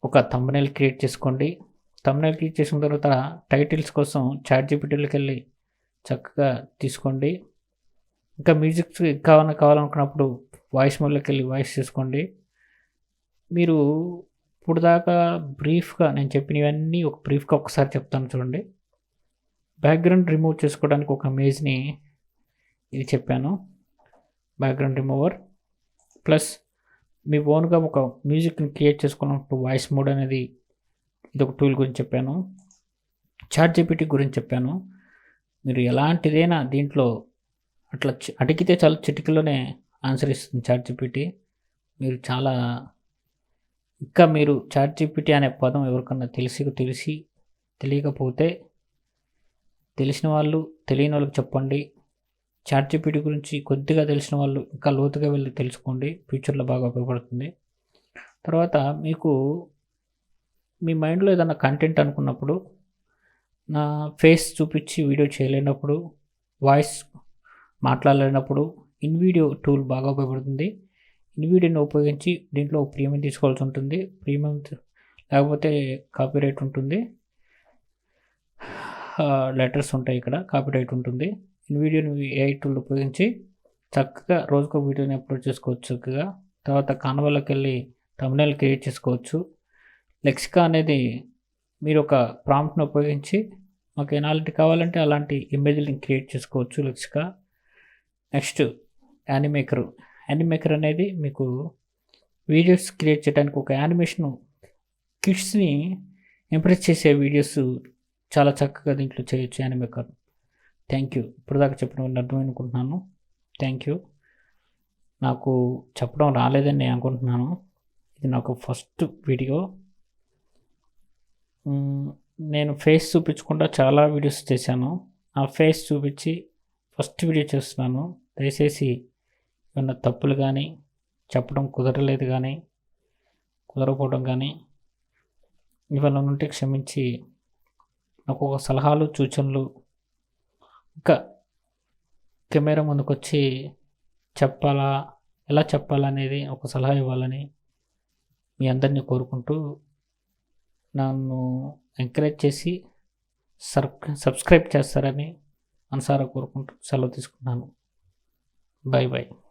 ఒక థంబ్నెయిల్ క్రియేట్ చేసుకోండి. థంబ్నెయిల్ క్రియేట్ చేసిన తర్వాత టైటిల్స్ కోసం ChatGPTలోకి వెళ్ళి చక్కగా తీసుకోండి. ఇంకా మ్యూజిక్స్ కావాలనుకున్నప్పుడు వాయిస్ మోడ్లోకి వెళ్ళి వాయిస్ చేసుకోండి. మీరు ఇప్పుడు దాకా బ్రీఫ్గా నేను చెప్పినవన్నీ ఒక బ్రీఫ్గా ఒకసారి చెప్తాను చూడండి. బ్యాక్గ్రౌండ్ రిమూవ్ చేసుకోవడానికి ఒక ఇమేజ్ని ఇది చెప్పాను, బ్యాక్గ్రౌండ్ రిమూవర్. ప్లస్ మీ ఓన్గా ఒక మ్యూజిక్ని క్రియేట్ చేసుకున్నప్పుడు వాయిస్ మోడ్ అనేది ఇది ఒక టూల్ గురించి చెప్పాను. ChatGPT గురించి చెప్పాను. మీరు ఎలాంటిదైనా దీంట్లో అట్లా అడిగితే చాలా చిటికలోనే ఆన్సర్ ఇస్తుంది ChatGPT. మీరు చాలా ఇంకా మీరు ChatGPT అనే పదం ఎవరికన్నా తెలియకపోతే తెలిసిన వాళ్ళు తెలియని వాళ్ళకి చెప్పండి. ChatGPT గురించి కొద్దిగా తెలిసిన వాళ్ళు ఇంకా లోతుగా వెళ్ళి తెలుసుకోండి, ఫ్యూచర్లో బాగా ఉపయోగపడుతుంది. తర్వాత మీకు మీ మైండ్లో ఏదైనా కంటెంట్ అనుకున్నప్పుడు, నా ఫేస్ చూపించి వీడియో చేయలేనప్పుడు, వాయిస్ మాట్లాడలేనప్పుడు ఇన్వీడియో టూల్ బాగా ఉపయోగపడుతుంది. ఇన్వీడియోని ఉపయోగించి దీంట్లో ప్రీమియం తీసుకోవాల్సి ఉంటుంది. ప్రీమియం లేకపోతే కాపీరైట్ ఉంటుంది, లెటర్స్ ఉంటాయి, ఇక్కడ కాపీరైట్ ఉంటుంది. ఇన్వీడియోని AI టూల్ ఉపయోగించి చక్కగా రోజుకో వీడియోని అప్లోడ్ చేసుకోవచ్చు చక్కగా. తర్వాత కాన్వాలోకి వెళ్ళి థంబ్నెయిల్ క్రియేట్ చేసుకోవచ్చు. లెక్సికా అనేది మీరు ఒక ప్రాంప్ట్ని ఉపయోగించి మాకు ఎలాంటి కావాలంటే అలాంటి ఇమేజ్ని క్రియేట్ చేసుకోవచ్చు లెక్సికా. నెక్స్ట్ యానిమేకర్ అనేది మీకు వీడియోస్ క్రియేట్ చేయడానికి ఒక యానిమేషన్ కిడ్స్ని ఇంప్రెస్ చేసే వీడియోస్ చాలా చక్కగా దీంట్లో చేయొచ్చు యానిమేకర్. Thank you. ఇప్పుడు దాకా చెప్పడం అర్థం అనుకుంటున్నాను. Thank you. నాకు చెప్పడం రాలేదని నేను అనుకుంటున్నాను. ఇది నాకు ఫస్ట్ వీడియో. నేను ఫేస్ చూపించకుండా చాలా వీడియోస్ చేశాను. ఆ ఫేస్ చూపించి ఫస్ట్ వీడియో చేస్తున్నాను. దయచేసి ఏమన్నా తప్పులు కానీ, చెప్పడం కుదరలేదు కానీ, కుదరకపోవడం కానీ ఇవన్నీ ఉంటే క్షమించి నాకు ఒక సలహాలు, సూచనలు, ఇంకా కెమెరా ముందుకొచ్చి ఎలా చెప్పాలనేది ఒక సలహా ఇవ్వాలని మీ అందరినీ కోరుకుంటూ నన్ను ఎంకరేజ్ చేసి సబ్స్క్రైబ్ చేస్తారని మనసారా కోరుకుంటూ సెలవు తీసుకున్నాను. Bye bye.